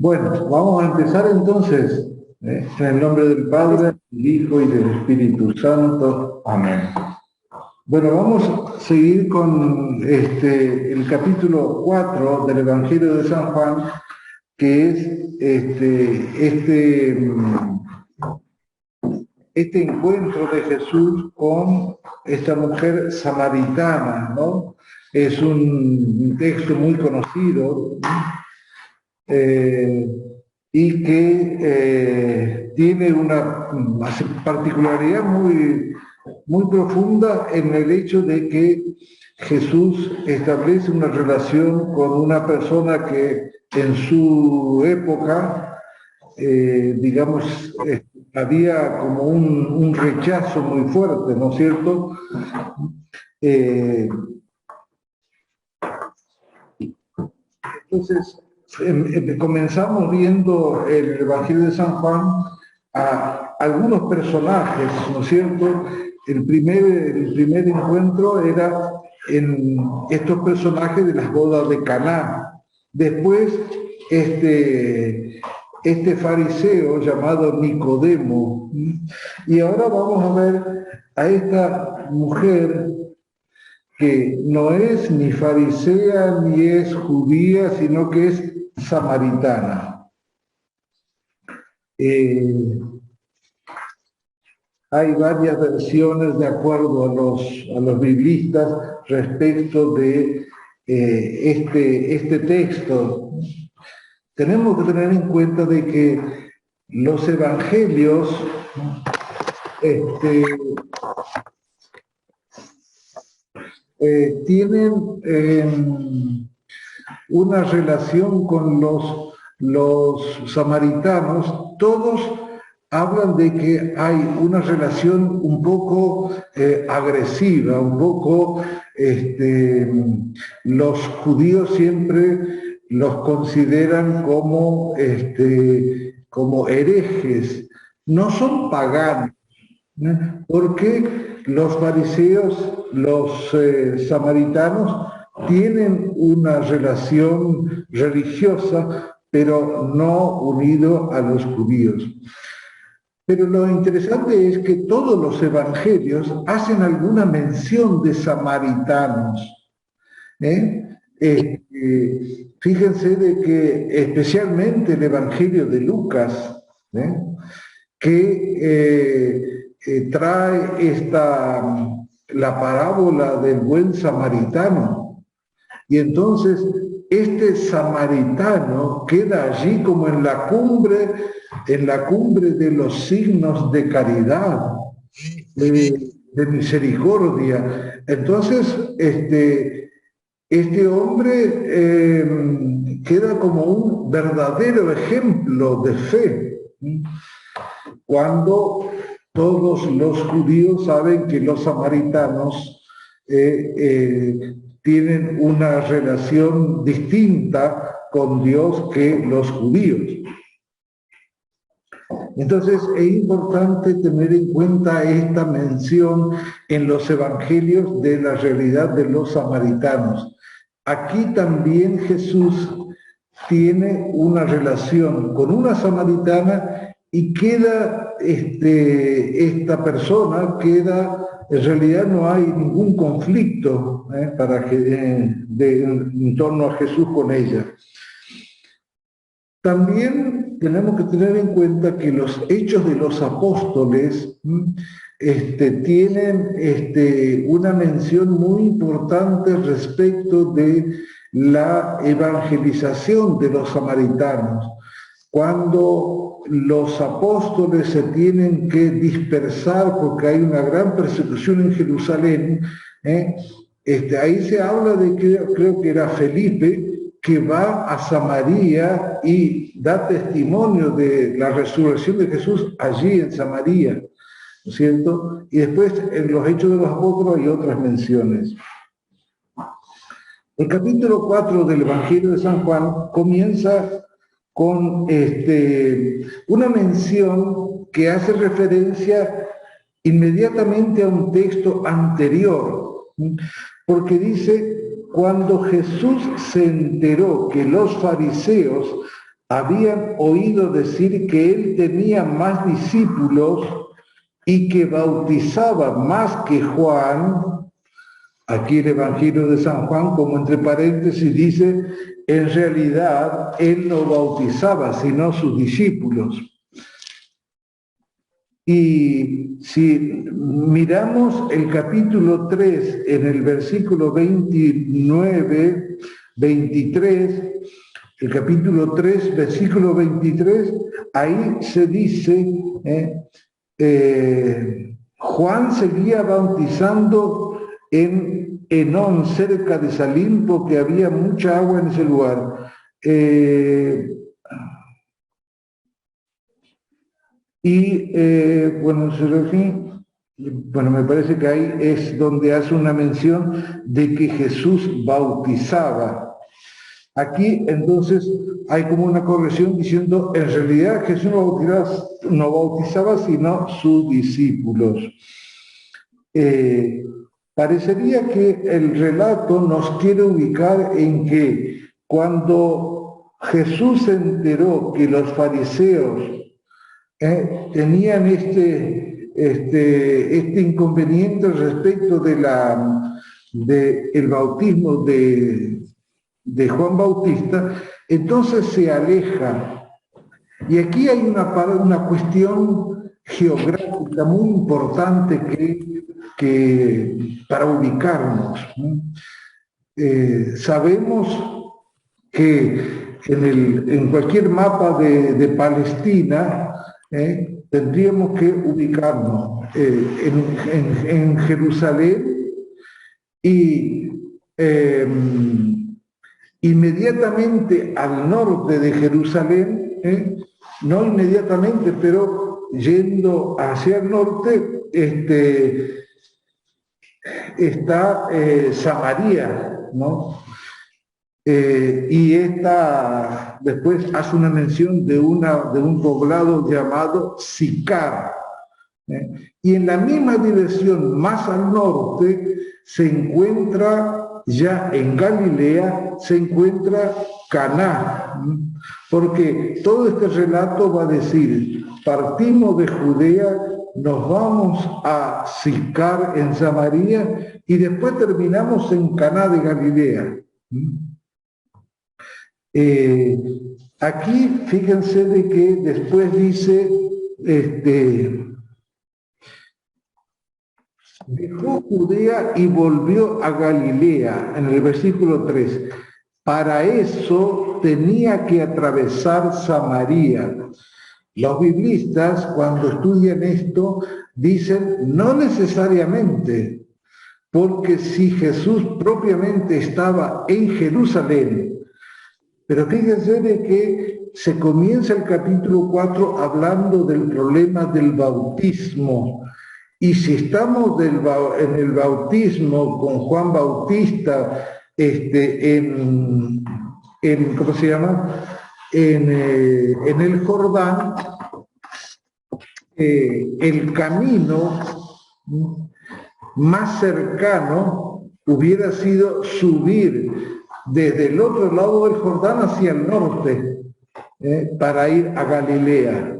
Bueno, vamos a empezar entonces, en el nombre del Padre, del Hijo y del Espíritu Santo. Amén. Bueno, vamos a seguir con el capítulo 4 del Evangelio de San Juan, que es este encuentro de Jesús con esta mujer samaritana, ¿no? Es un texto muy conocido, y que tiene una particularidad muy profunda en el hecho de que Jesús establece una relación con una persona que en su época, digamos, había como un rechazo muy fuerte, ¿no es cierto? Entonces, comenzamos viendo el Evangelio de San Juan a algunos personajes, ¿no es cierto? El primer encuentro era en estos personajes de las bodas de Caná. Después, este fariseo llamado Nicodemo. Y ahora vamos a ver a esta mujer que no es ni farisea ni es judía, sino que es samaritana. Hay varias versiones de acuerdo a los biblistas respecto de este texto. Tenemos que tener en cuenta de que los evangelios tienen una relación con los samaritanos. Todos hablan de que hay una relación un poco agresiva, un poco, los judíos siempre los consideran como herejes. No son paganos, porque los fariseos, los samaritanos, tienen una relación religiosa, pero no unido a los judíos. Pero lo interesante es que todos los evangelios hacen alguna mención de samaritanos. Fíjense de que especialmente el Evangelio de Lucas, que trae la parábola del buen samaritano. Y entonces este samaritano queda allí como en la cumbre de los signos de caridad, de misericordia. Entonces, este hombre queda como un verdadero ejemplo de fe, cuando todos los judíos saben que los samaritanos tienen una relación distinta con Dios que los judíos. Entonces es importante tener en cuenta esta mención en los evangelios de la realidad de los samaritanos. Aquí también Jesús tiene una relación con una samaritana y queda esta persona, en realidad no hay ningún conflicto en torno a Jesús con ella. También tenemos que tener en cuenta que los hechos de los apóstoles tienen una mención muy importante respecto de la evangelización de los samaritanos. Cuando los apóstoles se tienen que dispersar porque hay una gran persecución en Jerusalén, ahí se habla de que creo que era Felipe, que va a Samaria y da testimonio de la resurrección de Jesús allí en Samaria, ¿no es cierto? Y después en los Hechos de los Apóstoles hay otras menciones. El capítulo 4 del Evangelio de San Juan comienza con una mención que hace referencia inmediatamente a un texto anterior, porque dice: cuando Jesús se enteró que los fariseos habían oído decir que él tenía más discípulos y que bautizaba más que Juan. Aquí el Evangelio de San Juan, como entre paréntesis, dice, en realidad él no bautizaba, sino sus discípulos. Y si miramos el capítulo 3 en el versículo 29, 23, el capítulo 3, versículo 23, ahí se dice, Juan seguía bautizando en Enón, cerca de Salim, porque había mucha agua en ese lugar. Bueno, me parece que ahí es donde hace una mención de que Jesús bautizaba. Aquí entonces hay como una corrección diciendo, en realidad Jesús no bautizaba sino sus discípulos. Parecería que el relato nos quiere ubicar en que cuando Jesús se enteró que los fariseos tenían este inconveniente respecto del bautismo de Juan Bautista, entonces se aleja. Y aquí hay una cuestión geográfica muy importante que para ubicarnos. Sabemos que en cualquier mapa de Palestina tendríamos que ubicarnos en Jerusalén y inmediatamente al norte de Jerusalén, no inmediatamente, pero yendo hacia el norte, está Samaria, ¿no? Y esta después hace una mención de un poblado llamado Sicar. Y en la misma dirección, más al norte, se encuentra, ya en Galilea, se encuentra Caná, porque todo este relato va a decir, partimos de Judea, nos vamos a Sicar en Samaria y después terminamos en Caná de Galilea. Aquí fíjense de que después dice, dejó Judea y volvió a Galilea, en el versículo 3. Para eso tenía que atravesar Samaria. Los biblistas, cuando estudian esto, dicen no necesariamente, porque si Jesús propiamente estaba en Jerusalén, pero fíjense de que se comienza el capítulo 4 hablando del problema del bautismo. Y si estamos en el bautismo con Juan Bautista, ¿cómo se llama? En el Jordán, el camino más cercano hubiera sido subir desde el otro lado del Jordán hacia el norte para ir a Galilea.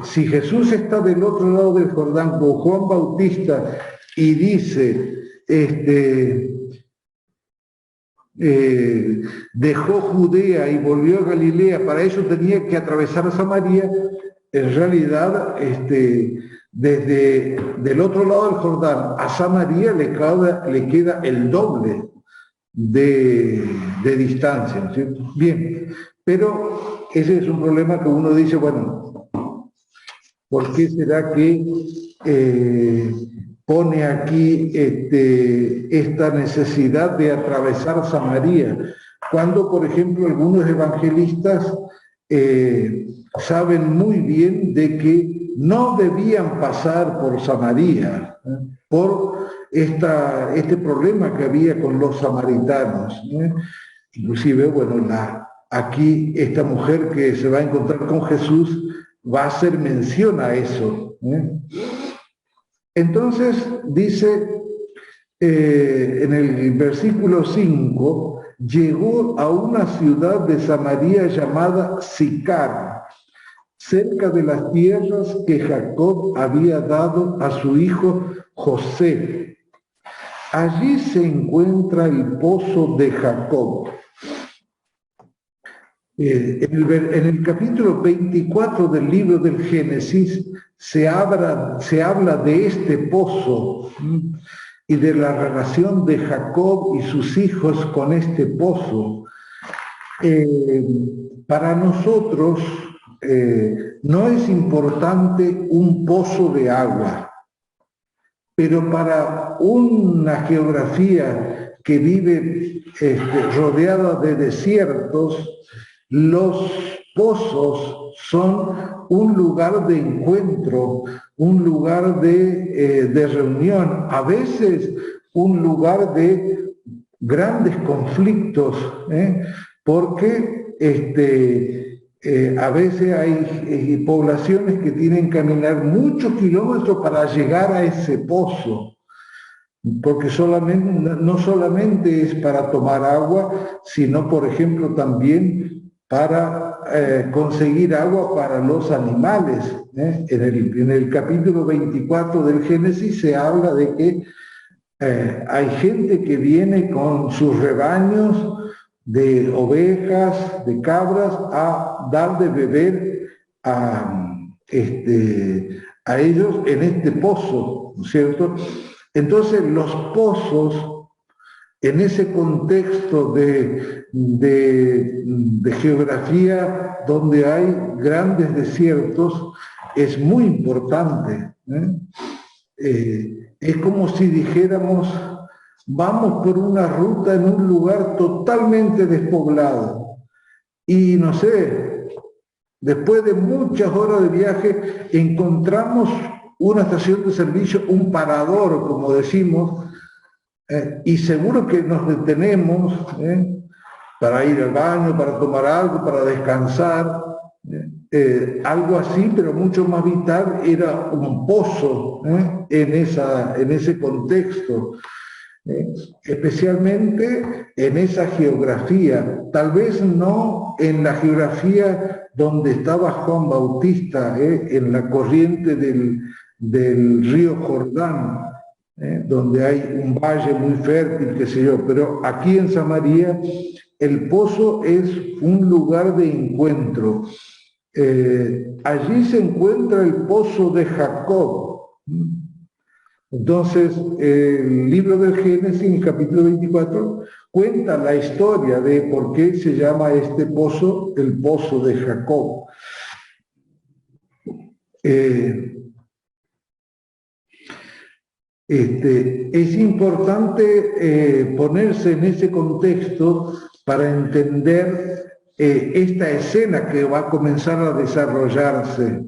Si Jesús está del otro lado del Jordán con Juan Bautista y dice, dejó Judea y volvió a Galilea, para eso tenía que atravesar Samaria, en realidad desde del otro lado del Jordán a Samaria le queda el doble de distancia, ¿no es cierto? Bien, pero ese es un problema que uno dice, bueno, ¿por qué será que pone aquí esta necesidad de atravesar Samaria? Cuando, por ejemplo, algunos evangelistas saben muy bien de que no debían pasar por Samaria, por este problema que había con los samaritanos. Inclusive, bueno, aquí esta mujer que se va a encontrar con Jesús va a hacer mención a eso. Entonces dice en el versículo 5, llegó a una ciudad de Samaria llamada Sicar, cerca de las tierras que Jacob había dado a su hijo José. Allí se encuentra el pozo de Jacob. En el capítulo 24 del libro del Génesis se habla de este pozo y de la relación de Jacob y sus hijos con este pozo. Para nosotros no es importante un pozo de agua, pero para una geografía que vive rodeada de desiertos, los pozos son un lugar de encuentro, un lugar de reunión, a veces un lugar de grandes conflictos, porque a veces hay poblaciones que tienen que caminar muchos kilómetros para llegar a ese pozo, porque no solamente es para tomar agua, sino, por ejemplo, también para conseguir agua para los animales. En el capítulo 24 del Génesis se habla de que hay gente que viene con sus rebaños de ovejas, de cabras, a dar de beber a ellos en este pozo, ¿no es cierto? Entonces los pozos, en ese contexto de geografía donde hay grandes desiertos, es muy importante. Es como si dijéramos, vamos por una ruta en un lugar totalmente despoblado y no sé, después de muchas horas de viaje encontramos una estación de servicio, un parador, como decimos, y seguro que nos detenemos para ir al baño, para tomar algo, para descansar, algo así, pero mucho más vital era un pozo en ese contexto, especialmente en esa geografía, tal vez no en la geografía donde estaba Juan Bautista, en la corriente del río Jordán, donde hay un valle muy fértil, qué sé yo, pero aquí en Samaria el pozo es un lugar de encuentro. Allí se encuentra el pozo de Jacob. Entonces, el libro del Génesis, en el capítulo 24, cuenta la historia de por qué se llama este pozo el pozo de Jacob. Es importante ponerse en ese contexto para entender esta escena que va a comenzar a desarrollarse.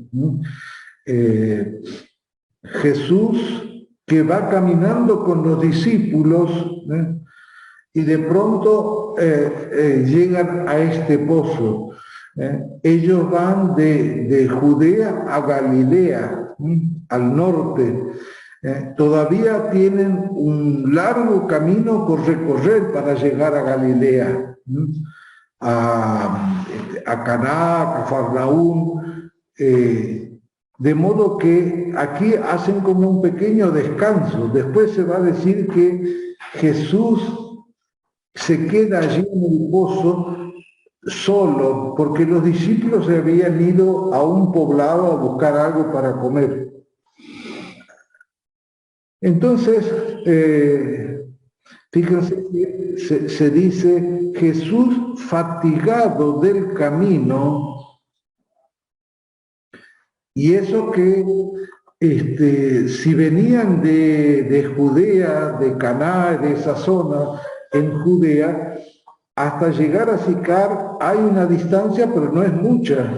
Jesús que va caminando con los discípulos y de pronto llegan a este pozo. Ellos van de Judea a Galilea, al norte. Todavía tienen un largo camino por recorrer para llegar a Galilea, a Caná, a Cafarnaúm, de modo que aquí hacen como un pequeño descanso. Después se va a decir que Jesús se queda allí en el pozo solo, porque los discípulos se habían ido a un poblado a buscar algo para comer. Entonces, fíjense que se dice, Jesús fatigado del camino, y eso que si venían de Judea, de Caná, de esa zona, en Judea, hasta llegar a Sicar hay una distancia, pero no es mucha.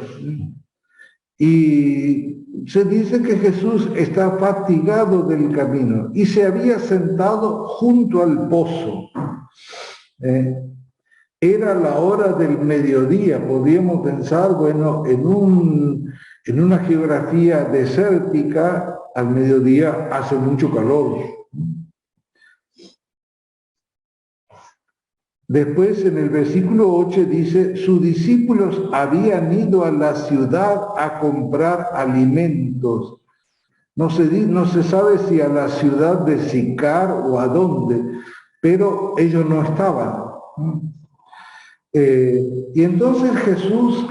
Y se dice que Jesús está fatigado del camino y se había sentado junto al pozo. Era la hora del mediodía, podríamos pensar, bueno, en una geografía desértica, al mediodía hace mucho calor. Después en el versículo 8 dice, sus discípulos habían ido a la ciudad a comprar alimentos. No se sabe si a la ciudad de Sicar o a dónde, pero ellos no estaban. Y entonces Jesús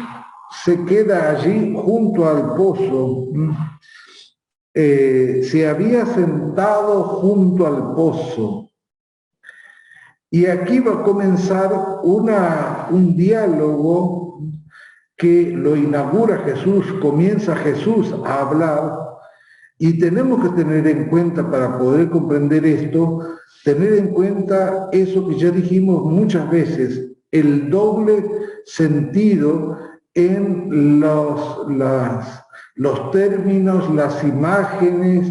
se queda allí junto al pozo. Se había sentado junto al pozo. Y aquí va a comenzar un diálogo que lo inaugura Jesús, comienza Jesús a hablar, y tenemos que tener en cuenta, para poder comprender esto, tener en cuenta eso que ya dijimos muchas veces, el doble sentido en los términos, las imágenes,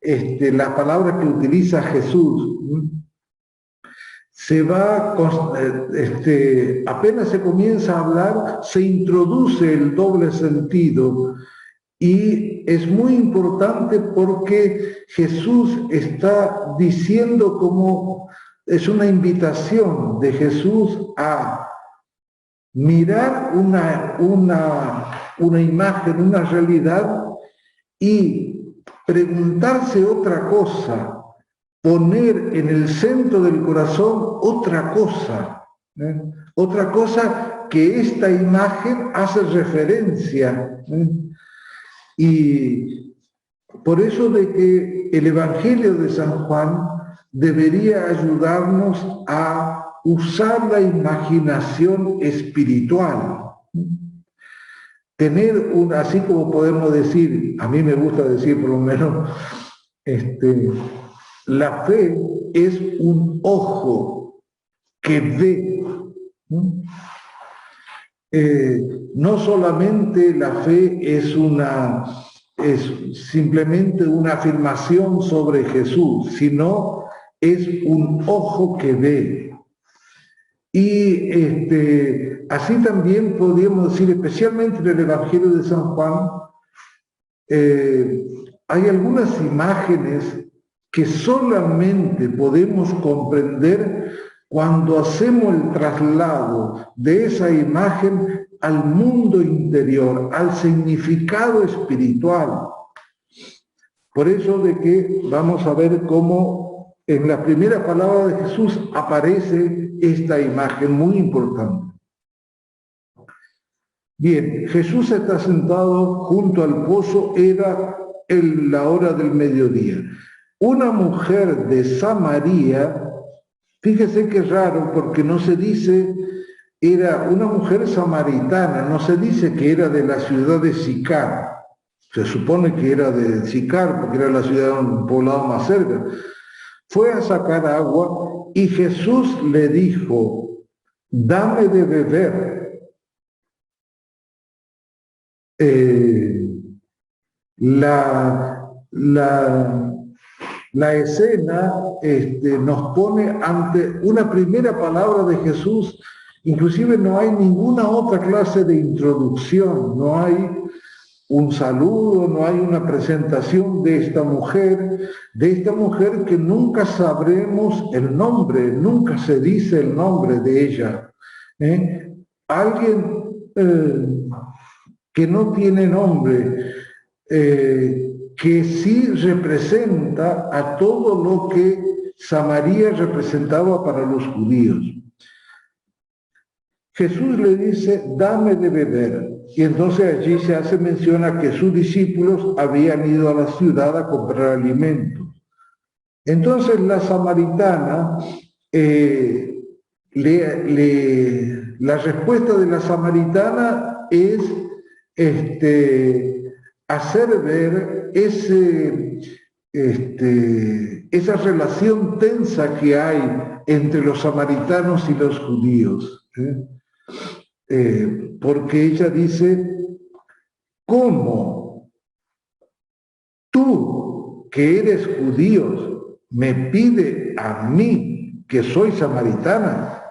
las palabras que utiliza Jesús. Apenas se comienza a hablar, se introduce el doble sentido, y es muy importante porque Jesús está diciendo, como es una invitación de Jesús a mirar una imagen, una realidad, y preguntarse otra cosa, poner en el centro del corazón otra cosa, otra cosa que esta imagen hace referencia. Y por eso de que el Evangelio de San Juan debería ayudarnos a usar la imaginación espiritual. Tener así como podemos decir, a mí me gusta decir por lo menos, la fe es un ojo que ve. No solamente la fe es simplemente una afirmación sobre Jesús, sino es un ojo que ve. Y así también podríamos decir, especialmente en el Evangelio de San Juan, hay algunas imágenes que solamente podemos comprender cuando hacemos el traslado de esa imagen al mundo interior, al significado espiritual. Por eso de que vamos a ver cómo en la primera palabra de Jesús aparece esta imagen muy importante. Bien, Jesús está sentado junto al pozo, era la hora del mediodía. Una mujer de Samaria, fíjese que raro, porque no se dice, era una mujer samaritana, no se dice que era de la ciudad de Sicar. Se supone que era de Sicar, porque era la ciudad, un poblado más cerca. Fue a sacar agua y Jesús le dijo, dame de beber. La escena nos pone ante una primera palabra de Jesús. Inclusive no hay ninguna otra clase de introducción, no hay un saludo, no hay una presentación de esta mujer que nunca sabremos el nombre, nunca se dice el nombre de ella. Alguien que no tiene nombre, que sí representa a todo lo que Samaria representaba para los judíos. Jesús le dice, dame de beber. Y entonces allí se hace mención a que sus discípulos habían ido a la ciudad a comprar alimentos. Entonces la samaritana, la respuesta de la samaritana es hacer ver esa relación tensa que hay entre los samaritanos y los judíos. Porque ella dice, ¿cómo tú, que eres judío, me pide a mí, que soy samaritana?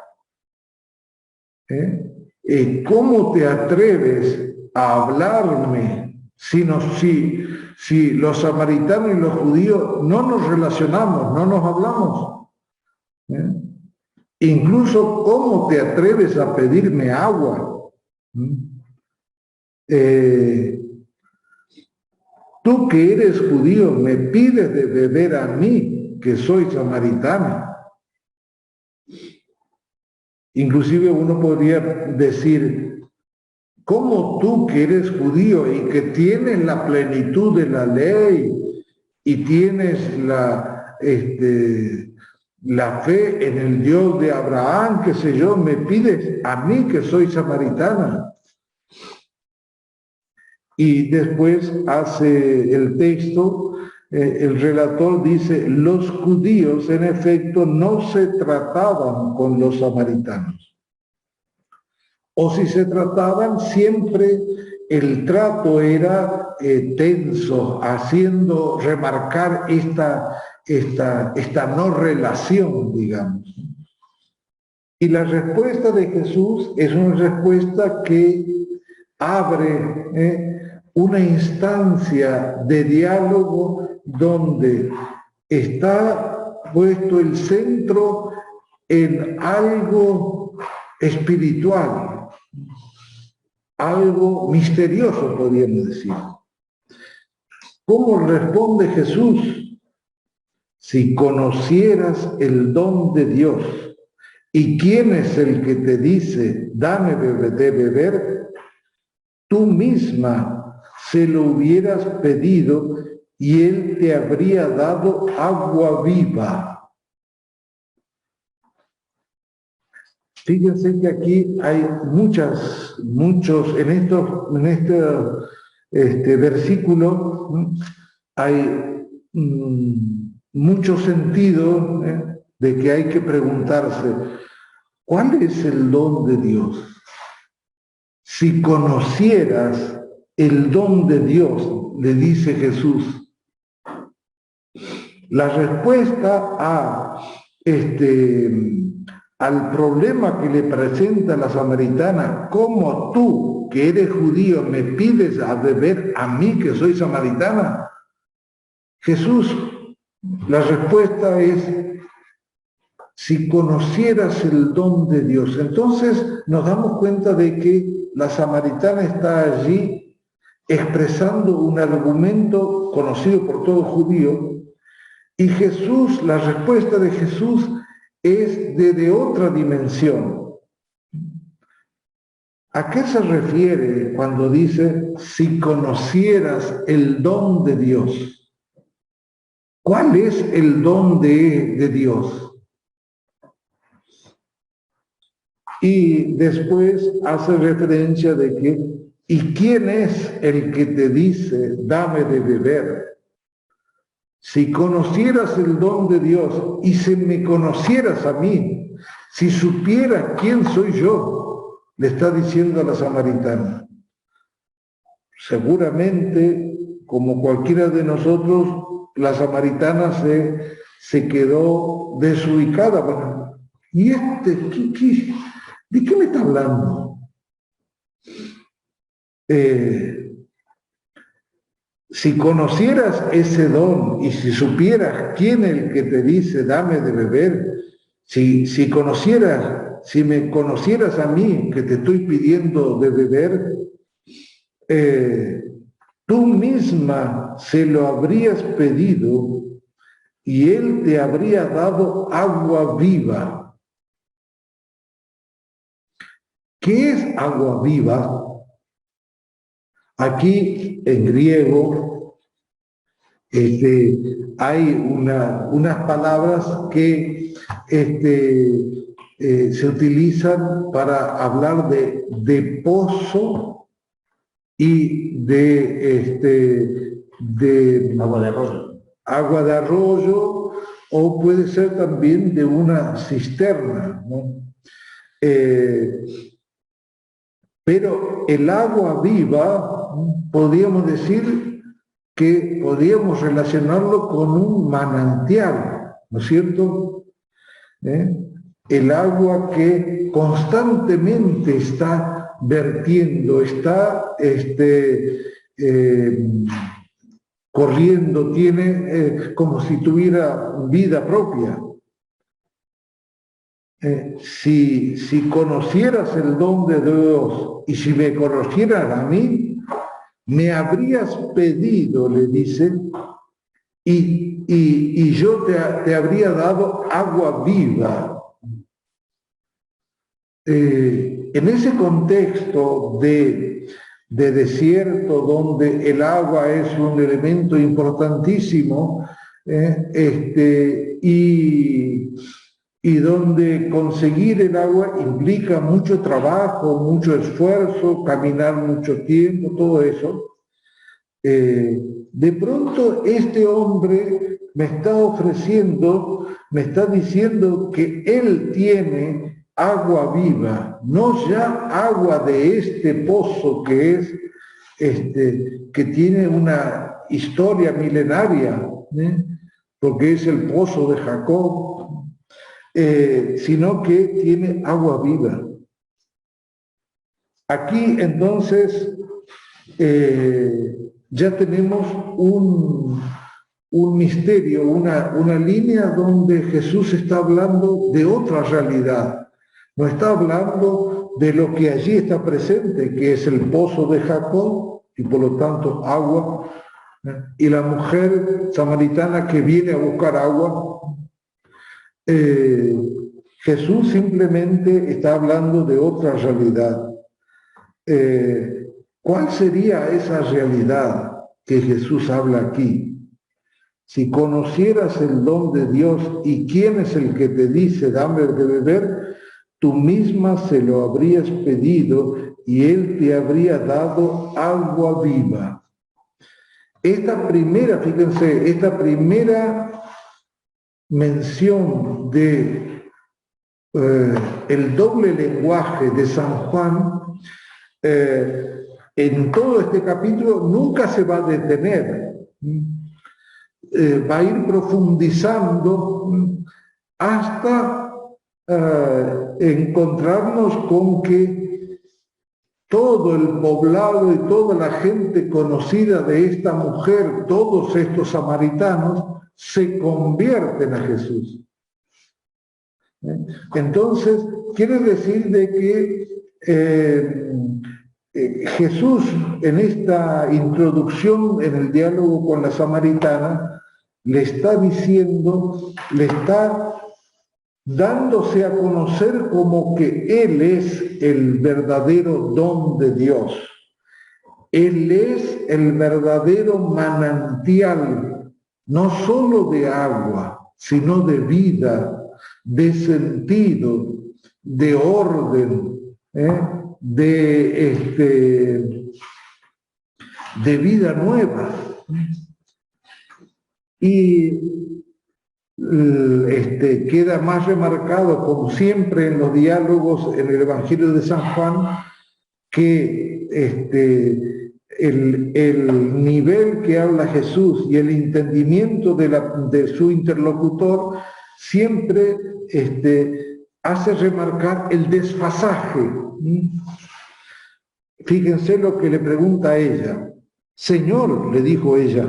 ¿Cómo te atreves a hablarme si los samaritanos y los judíos no nos relacionamos, no nos hablamos? Incluso, ¿cómo te atreves a pedirme agua? Tú que eres judío, me pides de beber a mí, que soy samaritana. Inclusive uno podría decir, ¿cómo tú que eres judío y que tienes la plenitud de la ley y tienes la fe en el Dios de Abraham, qué sé yo, me pides a mí que soy samaritana? Y después hace el texto, el relator dice, los judíos en efecto no se trataban con los samaritanos. O si se trataban, siempre el trato era tenso, haciendo remarcar esta no relación, digamos. Y la respuesta de Jesús es una respuesta que abre una instancia de diálogo donde está puesto el centro en algo espiritual, algo misterioso, podríamos decir. ¿Cómo responde Jesús? Si conocieras el don de Dios y quién es el que te dice, dame de beber, tú misma se lo hubieras pedido y él te habría dado agua viva. Fíjense que aquí hay muchos, en este versículo hay mucho sentido de que hay que preguntarse, ¿cuál es el don de Dios? Si conocieras el don de Dios, le dice Jesús, la respuesta al problema que le presenta la samaritana, ¿cómo tú, que eres judío, me pides a beber a mí, que soy samaritana? Jesús, la respuesta es, si conocieras el don de Dios. Entonces nos damos cuenta de que la samaritana está allí expresando un argumento conocido por todo judío, y Jesús, la respuesta de Jesús es de otra dimensión. ¿A qué se refiere cuando dice, si conocieras el don de Dios? ¿Cuál es el don de Dios? Y después hace referencia de que, ¿y quién es el que te dice, dame de beber? Si conocieras el don de Dios y si me conocieras a mí, si supieras quién soy yo, le está diciendo a la samaritana. Seguramente, como cualquiera de nosotros, la samaritana se quedó desubicada. Bueno, ¿y de qué me está hablando? Si conocieras ese don y si supieras quién es el que te dice, dame de beber, si me conocieras a mí que te estoy pidiendo de beber, tú misma se lo habrías pedido y él te habría dado agua viva. ¿Qué es agua viva? Aquí en griego hay unas palabras que se utilizan para hablar de pozo y de agua de arroyo, o puede ser también de una cisterna, ¿no? Pero el agua viva, podríamos decir que podríamos relacionarlo con un manantial, ¿no es cierto? El agua que constantemente está vertiendo, está corriendo, tiene como si tuviera vida propia. si conocieras el don de Dios y si me conocieras a mí, me habrías pedido, le dice, y yo te habría dado agua viva. En ese contexto de desierto, donde el agua es un elemento importantísimo, y donde conseguir el agua implica mucho trabajo, mucho esfuerzo, caminar mucho tiempo, todo eso. De pronto este hombre me está ofreciendo, me está diciendo que él tiene agua viva, no ya agua de este pozo que es, que tiene una historia milenaria, porque es el pozo de Jacob, sino que tiene agua viva. Aquí entonces ya tenemos un misterio, una línea donde Jesús está hablando de otra realidad. No está hablando de lo que allí está presente, que es el pozo de Jacob, y por lo tanto agua, y la mujer samaritana que viene a buscar agua. Jesús simplemente está hablando de otra realidad. ¿Cuál sería esa realidad que Jesús habla aquí? Si conocieras el don de Dios y quién es el que te dice dame de beber, tú misma se lo habrías pedido y él te habría dado agua viva. Esta primera, fíjense, esta primera mención de el doble lenguaje de San Juan, en todo este capítulo nunca se va a detener. Va a ir profundizando hasta encontrarnos con que todo el poblado y toda la gente conocida de esta mujer, todos estos samaritanos, se convierten a Jesús. Entonces, quiere decir de que Jesús en esta introducción, en el diálogo con la samaritana, le está diciendo, le está dándose a conocer como que Él es el verdadero don de Dios. Él es el verdadero manantial, no solo de agua, sino de vida, de sentido, de orden, de vida nueva. Y queda más remarcado, como siempre en los diálogos en el Evangelio de San Juan, que el nivel que habla Jesús y el entendimiento de su interlocutor siempre hace remarcar el desfasaje. Fíjense lo que le pregunta a ella. Señor, le dijo ella,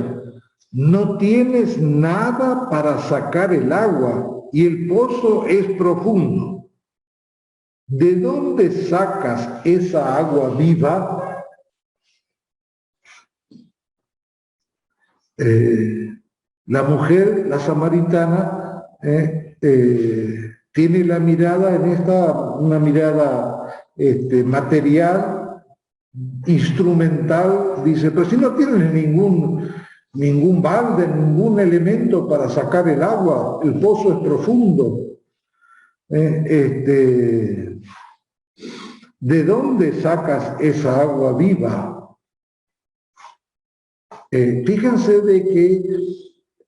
no tienes nada para sacar el agua y el pozo es profundo. ¿De dónde sacas esa agua viva? La mujer, la samaritana, tiene la mirada una mirada material, instrumental, dice, pero si no tienes ningún balde, ningún elemento para sacar el agua, el pozo es profundo. ¿De dónde sacas esa agua viva? Fíjense de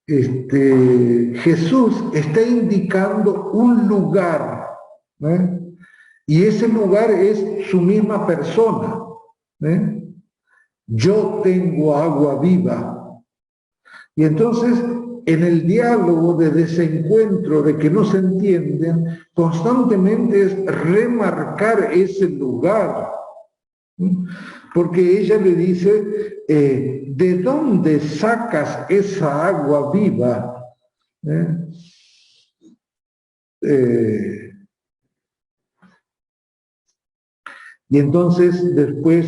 que Jesús está indicando un lugar, y ese lugar es su misma persona. Yo tengo agua viva. Y entonces, en el diálogo de desencuentro, de que no se entienden, constantemente es remarcar ese lugar. Porque ella le dice, ¿de dónde sacas esa agua viva? Y entonces después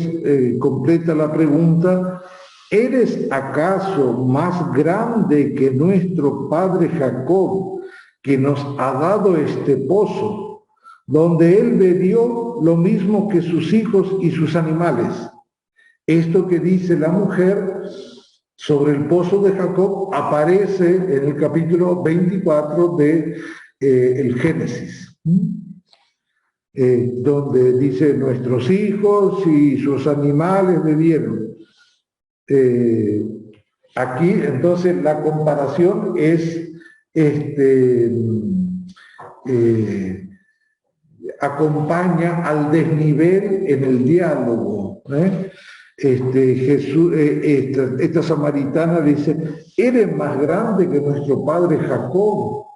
completa la pregunta: ¿eres acaso más grande que nuestro padre Jacob, que nos ha dado este pozo, donde él bebió lo mismo que sus hijos y sus animales? Esto que dice la mujer sobre el pozo de Jacob aparece en el capítulo 24 de el Génesis, donde dice: nuestros hijos y sus animales bebieron. Aquí entonces la comparación es acompaña al desnivel en el diálogo. Jesús, esta samaritana dice: eres más grande que nuestro padre Jacob.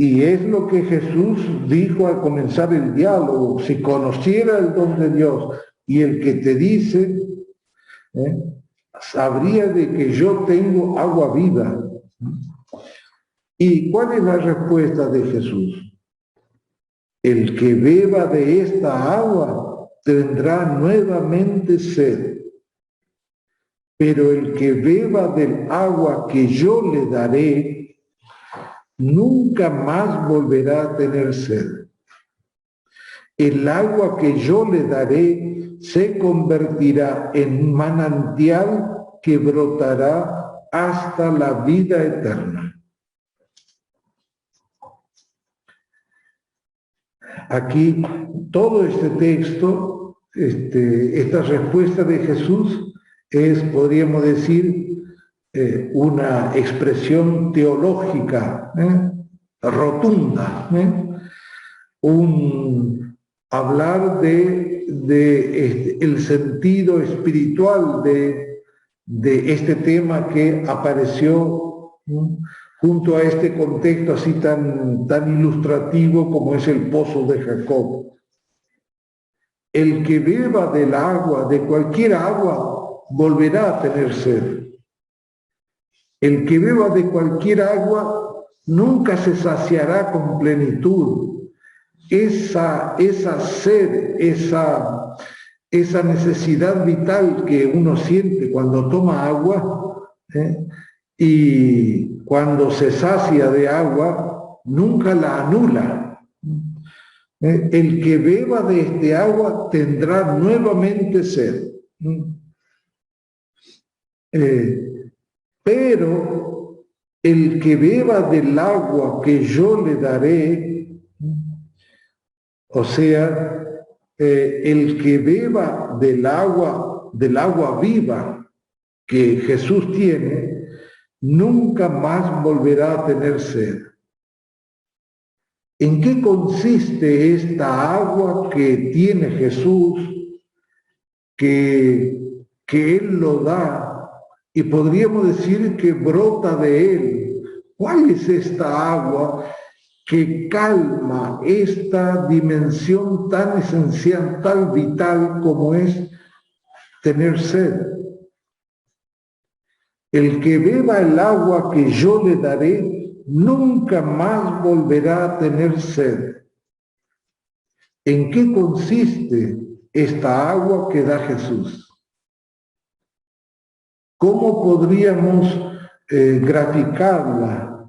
Y es lo que Jesús dijo al comenzar el diálogo: si conociera el don de Dios y el que te dice, sabría de que yo tengo agua viva. ¿Y cuál es la respuesta de Jesús? El que beba de esta agua tendrá nuevamente sed, pero el que beba del agua que yo le daré nunca más volverá a tener sed. El agua que yo le daré se convertirá en manantial que brotará hasta la vida eterna. Aquí todo este texto, esta respuesta de Jesús es, podríamos decir, una expresión teológica rotunda, hablar de el sentido espiritual de este tema que apareció junto a este contexto así tan ilustrativo como es el pozo de Jacob. El que beba del agua, de cualquier agua, volverá a tener sed. El que beba de cualquier agua nunca se saciará con plenitud. Esa sed, esa necesidad vital que uno siente cuando toma agua, y cuando se sacia de agua, nunca la anula. El que beba de este agua tendrá nuevamente sed. Pero el que beba del agua que yo le daré, o sea, el que beba del agua viva que Jesús tiene, nunca más volverá a tener sed. ¿En qué consiste esta agua que tiene Jesús, que Él lo da, y podríamos decir que brota de Él? ¿Cuál es esta agua que calma esta dimensión tan esencial, tan vital como es tener sed? El que beba el agua que yo le daré, nunca más volverá a tener sed. ¿En qué consiste esta agua que da Jesús? ¿Cómo podríamos graficarla?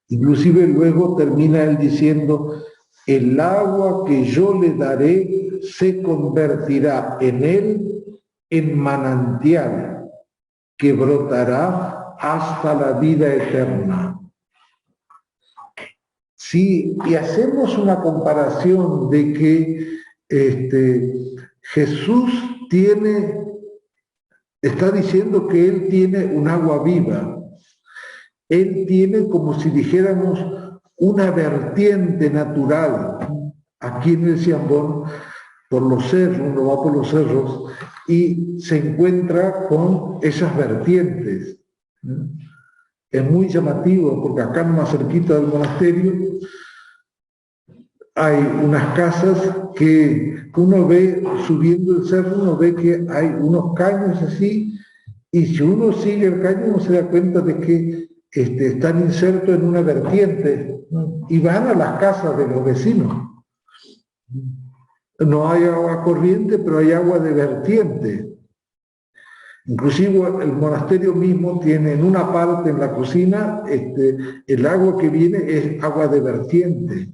Inclusive luego termina él diciendo: el agua que yo le daré se convertirá en él en manantial que brotará hasta la vida eterna. Sí, y hacemos una comparación de que Jesús está diciendo que Él tiene un agua viva. Él tiene, como si dijéramos, una vertiente natural. Aquí en el Ciambón, por los cerros, uno va por los cerros y se encuentra con esas vertientes. Es muy llamativo porque acá más cerquita del monasterio hay unas casas que uno ve subiendo el cerro, uno ve que hay unos caños así, y si uno sigue el caño uno se da cuenta de que están insertos en una vertiente y van a las casas de los vecinos. No hay agua corriente, pero hay agua de vertiente. Inclusive el monasterio mismo tiene en una parte en la cocina, el agua que viene es agua de vertiente.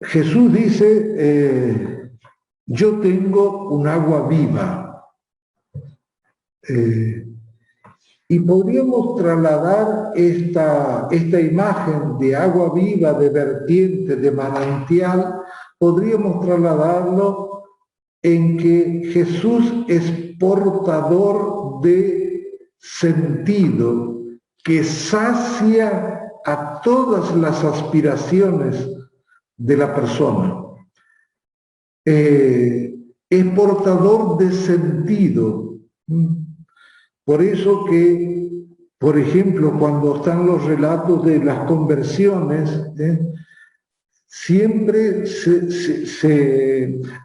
Jesús dice, yo tengo un agua viva. Y podríamos trasladar esta imagen de agua viva, de vertiente, de manantial, podríamos trasladarlo en que Jesús es portador de sentido que sacia a todas las aspiraciones de la persona. Es portador de sentido. Por eso que, por ejemplo, cuando están los relatos de las conversiones, siempre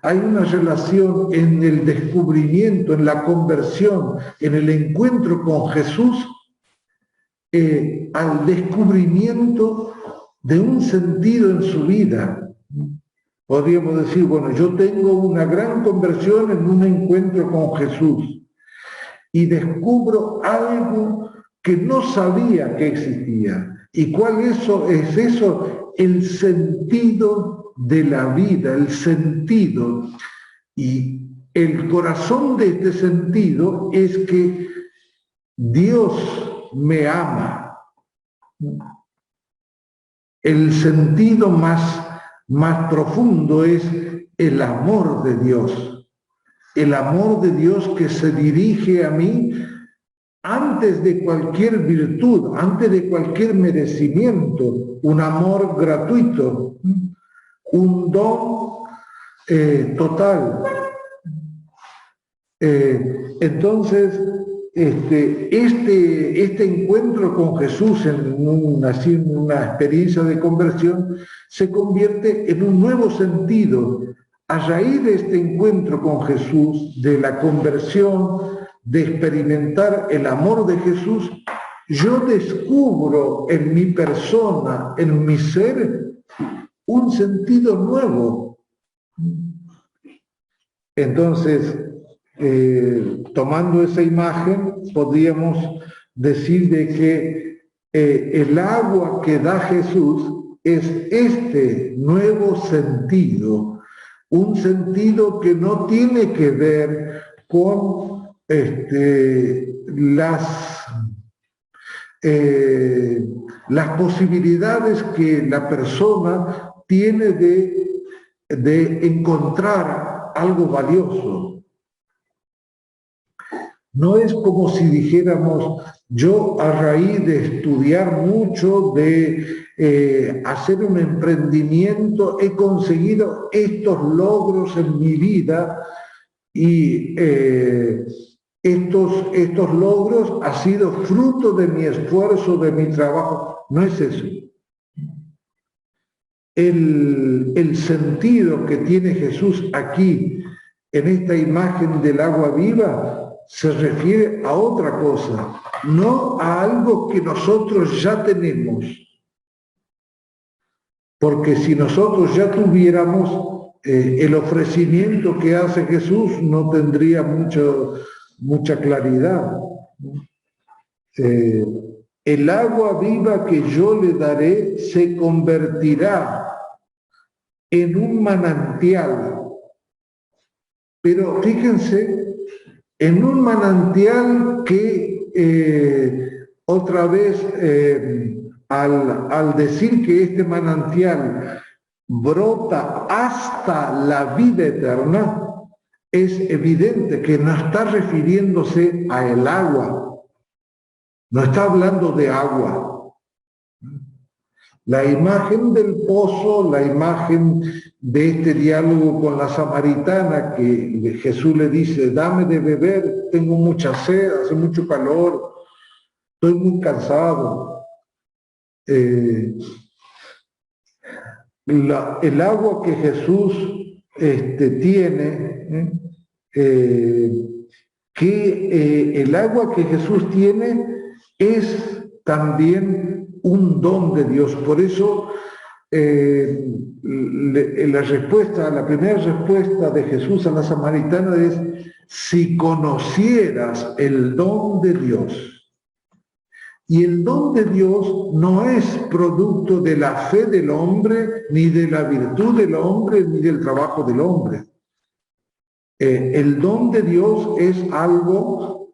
hay una relación en el descubrimiento, en la conversión, en el encuentro con Jesús, al descubrimiento de un sentido en su vida. Podríamos decir, bueno, yo tengo una gran conversión en un encuentro con Jesús y descubro algo que no sabía que existía. ¿Y cuál es eso? El sentido de la vida, el sentido. Y el corazón de este sentido es que Dios me ama. El sentido más profundo es el amor de Dios. El amor de Dios que se dirige a mí antes de cualquier virtud, antes de cualquier merecimiento, un amor gratuito, un don total. Entonces, este encuentro con Jesús en una experiencia de conversión se convierte en un nuevo sentido. A raíz de este encuentro con Jesús, de la conversión, de experimentar el amor de Jesús, yo descubro en mi persona, en mi ser, un sentido nuevo. Entonces, tomando esa imagen, podríamos decir de que el agua que da Jesús es este nuevo sentido, un sentido que no tiene que ver con las posibilidades que la persona tiene de encontrar algo valioso. No es como si dijéramos, yo a raíz de estudiar mucho, de hacer un emprendimiento, he conseguido estos logros en mi vida y estos logros han sido fruto de mi esfuerzo, de mi trabajo. No es eso. El sentido que tiene Jesús aquí, en esta imagen del agua viva, se refiere a otra cosa, no a algo que nosotros ya tenemos. Porque si nosotros ya tuviéramos el ofrecimiento que hace Jesús, no tendría mucha claridad. El agua viva que yo le daré se convertirá en un manantial. Pero fíjense, en un manantial que otra vez, al decir que este manantial brota hasta la vida eterna, es evidente que no está refiriéndose a el agua, no está hablando de agua. La imagen del pozo, la imagen de este diálogo con la samaritana, que Jesús le dice, dame de beber, tengo mucha sed, hace mucho calor, estoy muy cansado. El agua que Jesús tiene que el agua que Jesús tiene es también un don de Dios. Por eso la primera respuesta de Jesús a la samaritana es: si conocieras el don de Dios. Y el don de Dios no es producto de la fe del hombre, ni de la virtud del hombre, ni del trabajo del hombre. El don de Dios es algo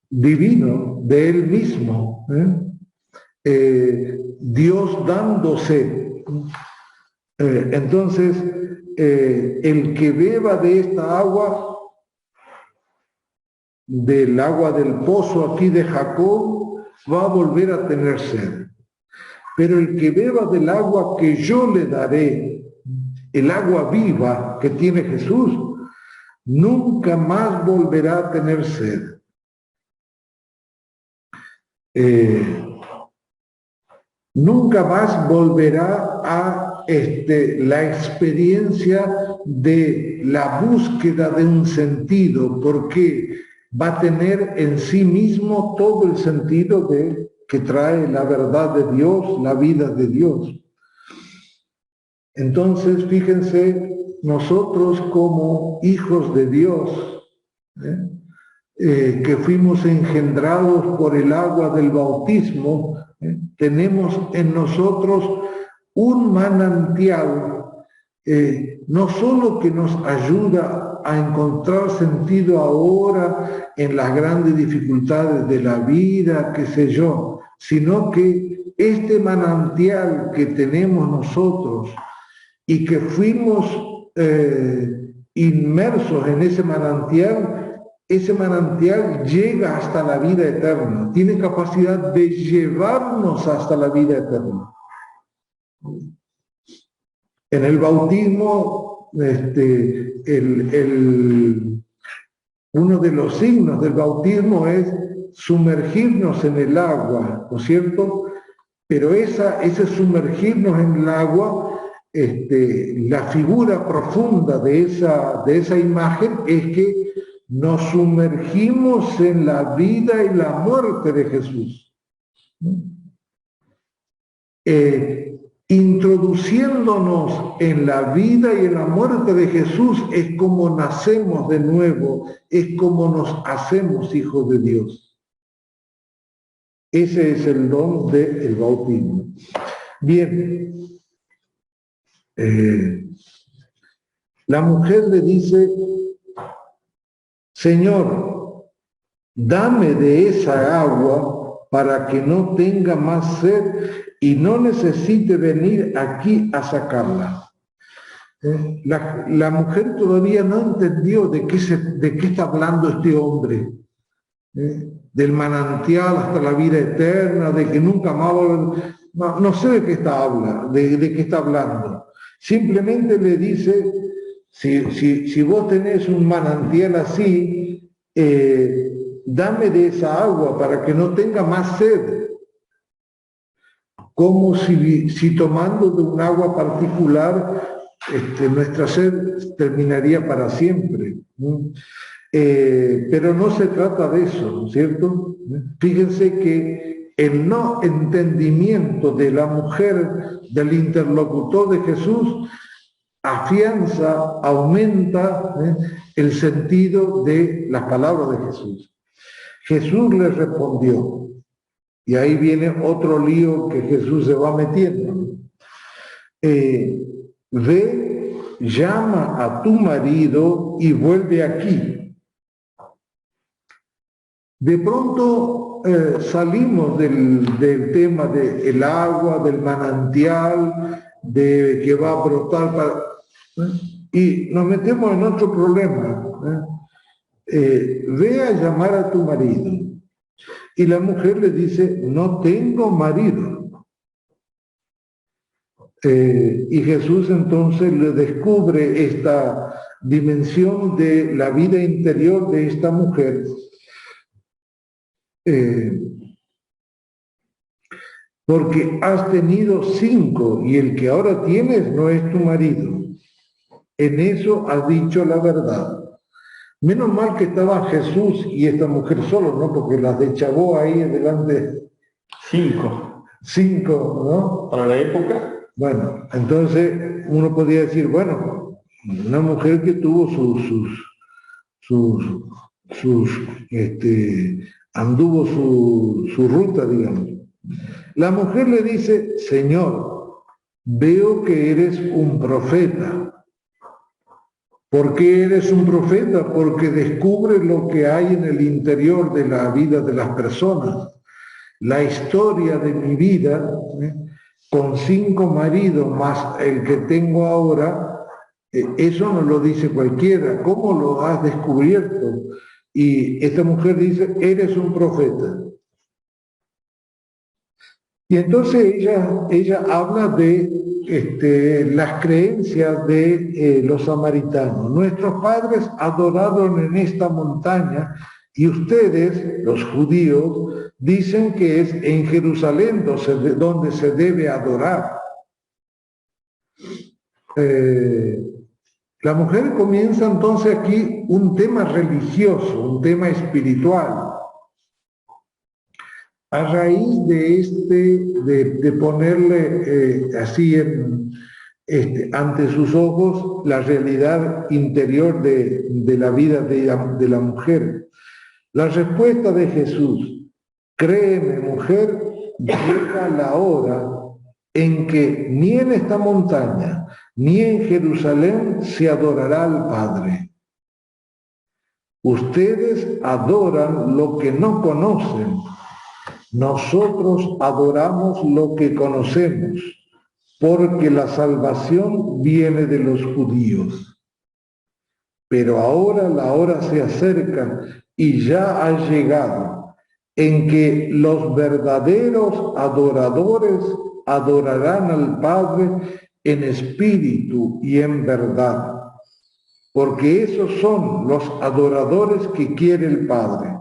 divino, de Él mismo. Dios dándose. Entonces, el que beba de esta agua, del agua del pozo aquí de Jacob, va a volver a tener sed. Pero el que beba del agua que yo le daré, el agua viva que tiene Jesús, nunca más volverá a tener sed. Nunca más volverá a la experiencia de la búsqueda de un sentido, porque va a tener en sí mismo todo el sentido que trae la verdad de Dios, la vida de Dios. Entonces, fíjense, nosotros como hijos de Dios, que fuimos engendrados por el agua del bautismo, tenemos en nosotros un manantial, no solo que nos ayuda a encontrar sentido ahora en las grandes dificultades de la vida, qué sé yo, sino que este manantial que tenemos nosotros y que fuimos inmersos en ese manantial llega hasta la vida eterna, tiene capacidad de llevarnos hasta la vida eterna. En el bautismo, uno de los signos del bautismo es sumergirnos en el agua, ¿no es cierto? Pero ese sumergirnos en el agua, la figura profunda de esa imagen es que nos sumergimos en la vida y la muerte de Jesús. Introduciéndonos en la vida y en la muerte de Jesús es como nacemos de nuevo, es como nos hacemos hijos de Dios. Ese es el don del bautismo. Bien, la mujer le dice: Señor, dame de esa agua para que no tenga más sed y no necesite venir aquí a sacarla. La mujer todavía no entendió de qué está hablando este hombre. Del manantial hasta la vida eterna, de que nunca más no sé de qué está hablando. Simplemente le dice: si vos tenés un manantial así, dame de esa agua para que no tenga más sed. Como si tomando de un agua particular, nuestra sed terminaría para siempre. Pero no se trata de eso, ¿no es cierto? Fíjense que el no entendimiento de la mujer, del interlocutor de Jesús, afianza, aumenta el sentido de las palabras de Jesús. Jesús le respondió, y ahí viene otro lío que Jesús se va metiendo. Ve, llama a tu marido y vuelve aquí. De pronto salimos del tema del agua, del manantial, de que va a brotar y nos metemos en otro problema. Ve a llamar a tu marido. Y la mujer le dice: no tengo marido. Y Jesús entonces le descubre esta dimensión de la vida interior de esta mujer. Porque has tenido 5 y el que ahora tienes no es tu marido. En eso has dicho la verdad. Menos mal que estaban Jesús y esta mujer solo, ¿no? Porque las deschavó ahí delante. Cinco, ¿no? Para la época. Bueno, entonces uno podría decir, bueno, una mujer que tuvo anduvo su ruta, digamos. La mujer le dice, Señor, veo que eres un profeta. ¿Por qué eres un profeta? Porque descubre lo que hay en el interior de la vida de las personas. La historia de mi vida, con 5 maridos más el que tengo ahora, eso no lo dice cualquiera. ¿Cómo lo has descubierto? Y esta mujer dice, eres un profeta. Y entonces ella habla de las creencias de los samaritanos. Nuestros padres adoraron en esta montaña y ustedes, los judíos, dicen que es en Jerusalén donde se debe adorar. La mujer comienza entonces aquí un tema religioso, un tema espiritual. A raíz de ponerle así ante sus ojos la realidad interior de la vida de la mujer. La respuesta de Jesús, créeme mujer, llega la hora en que ni en esta montaña ni en Jerusalén se adorará al Padre. Ustedes adoran lo que no conocen. Nosotros adoramos lo que conocemos, porque la salvación viene de los judíos. Pero ahora la hora se acerca y ya ha llegado en que los verdaderos adoradores adorarán al Padre en espíritu y en verdad, porque esos son los adoradores que quiere el Padre.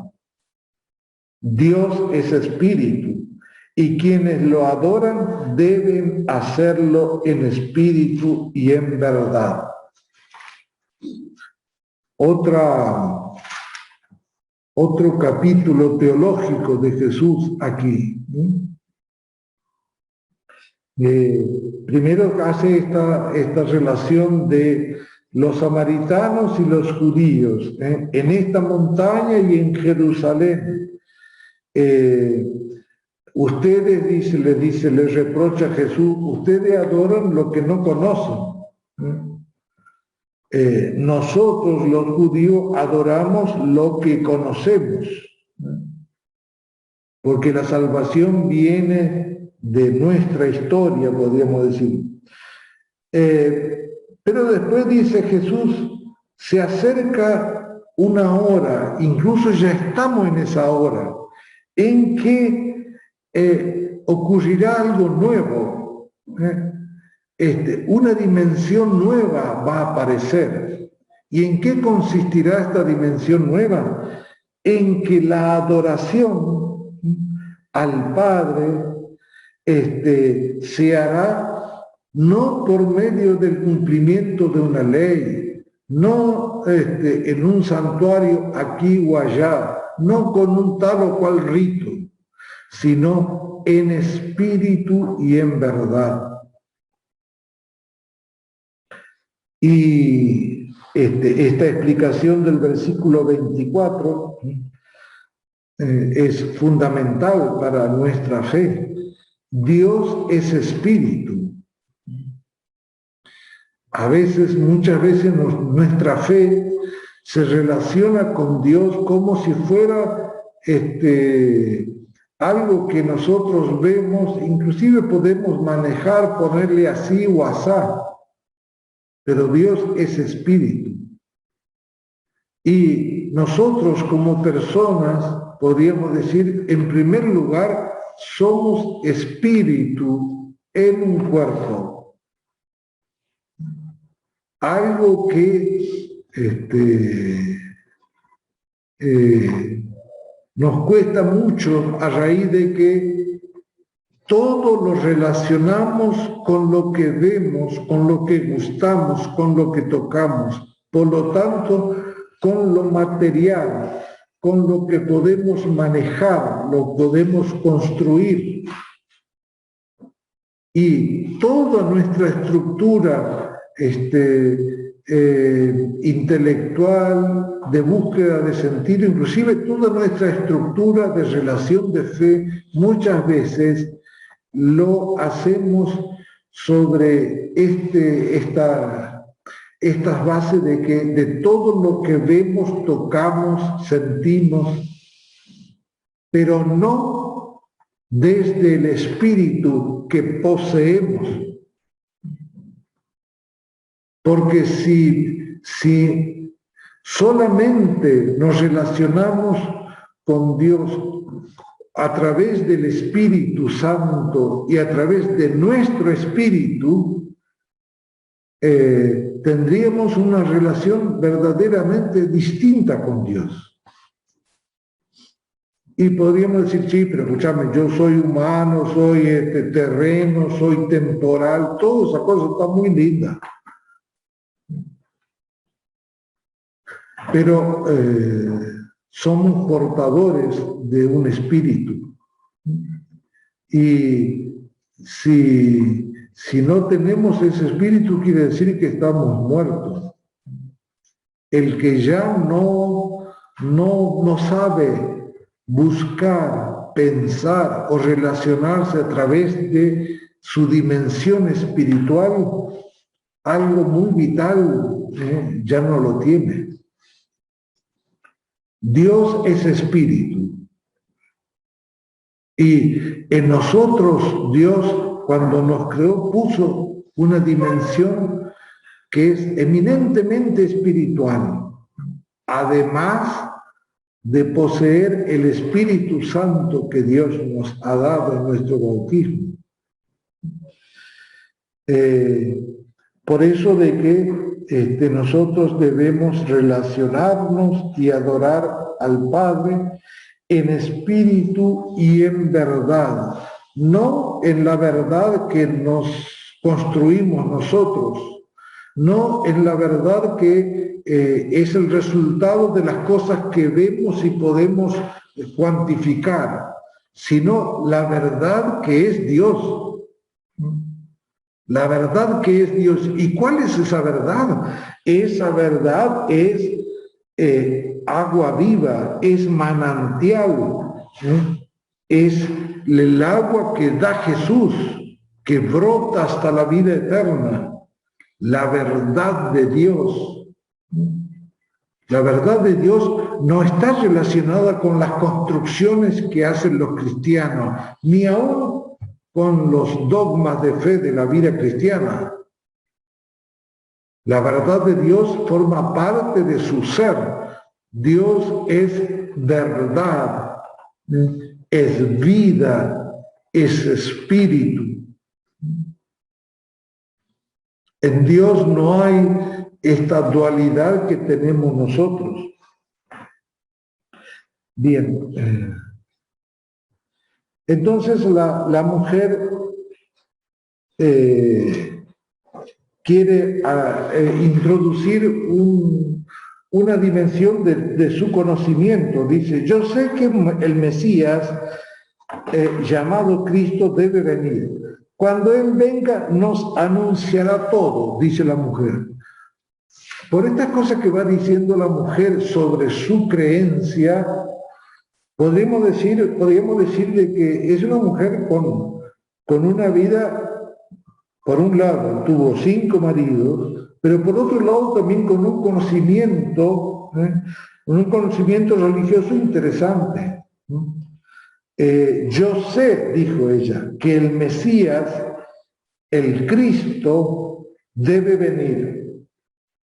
Dios es espíritu y quienes lo adoran deben hacerlo en espíritu y en verdad. Otro capítulo teológico de Jesús aquí. Primero hace esta relación de los samaritanos y los judíos en esta montaña y en Jerusalén. Ustedes, les reprocha a Jesús, ustedes adoran lo que no conocen. Nosotros los judíos adoramos lo que conocemos, porque la salvación viene de nuestra historia, podríamos decir. Pero después dice Jesús, se acerca una hora, incluso ya estamos en esa hora, en que ocurrirá algo nuevo, una dimensión nueva va a aparecer. ¿Y en qué consistirá esta dimensión nueva? En que la adoración al Padre se hará no por medio del cumplimiento de una ley, no en un santuario aquí o allá, no con un tal o cual rito, sino en espíritu y en verdad. Y esta explicación del versículo 24 es fundamental para nuestra fe. Dios es espíritu. Muchas veces nuestra fe se relaciona con Dios como si fuera algo que nosotros vemos, inclusive podemos manejar, ponerle así o asá, pero Dios es espíritu. Y nosotros como personas, podríamos decir, en primer lugar, somos espíritu en un cuerpo. Algo que nos cuesta mucho a raíz de que todo lo relacionamos con lo que vemos, con lo que gustamos, con lo que tocamos. Por lo tanto, con lo material, con lo que podemos manejar, lo podemos construir. Y toda nuestra estructura intelectual, de búsqueda de sentido, inclusive toda nuestra estructura de relación de fe, muchas veces lo hacemos sobre estas bases de que de todo lo que vemos, tocamos, sentimos, pero no desde el espíritu que poseemos. Porque si solamente nos relacionamos con Dios a través del Espíritu Santo y a través de nuestro espíritu, tendríamos una relación verdaderamente distinta con Dios. Y podríamos decir, sí, pero escúchame, yo soy humano, soy terreno, soy temporal, toda esa cosa está muy linda. Pero somos portadores de un espíritu. Y si no tenemos ese espíritu, quiere decir que estamos muertos. El que ya no sabe buscar, pensar o relacionarse a través de su dimensión espiritual, algo muy vital, ya no lo tiene. Dios es espíritu. Y en nosotros Dios, cuando nos creó, puso una dimensión que es eminentemente espiritual, además de poseer el Espíritu Santo que Dios nos ha dado en nuestro bautismo. Por eso de que nosotros debemos relacionarnos y adorar al Padre en espíritu y en verdad, no en la verdad que nos construimos nosotros, no en la verdad que es el resultado de las cosas que vemos y podemos cuantificar, sino la verdad que es Dios. La verdad que es Dios. ¿Y cuál es esa verdad? Esa verdad es agua viva, es manantial, es el agua que da Jesús, que brota hasta la vida eterna. La verdad de Dios. La verdad de Dios no está relacionada con las construcciones que hacen los cristianos, ni aún con los dogmas de fe de la vida cristiana. La verdad de Dios forma parte de su ser. Dios es verdad, es vida, es espíritu. En Dios no hay esta dualidad que tenemos nosotros. Bien. Entonces la mujer quiere introducir una dimensión de su conocimiento. Dice, yo sé que el Mesías, llamado Cristo, debe venir. Cuando Él venga, nos anunciará todo, dice la mujer. Por estas cosas que va diciendo la mujer sobre su creencia, podríamos decir de que es una mujer con una vida, por un lado, tuvo 5 maridos, pero por otro lado también con un conocimiento religioso interesante. Yo sé, dijo ella, que el Mesías, el Cristo, debe venir.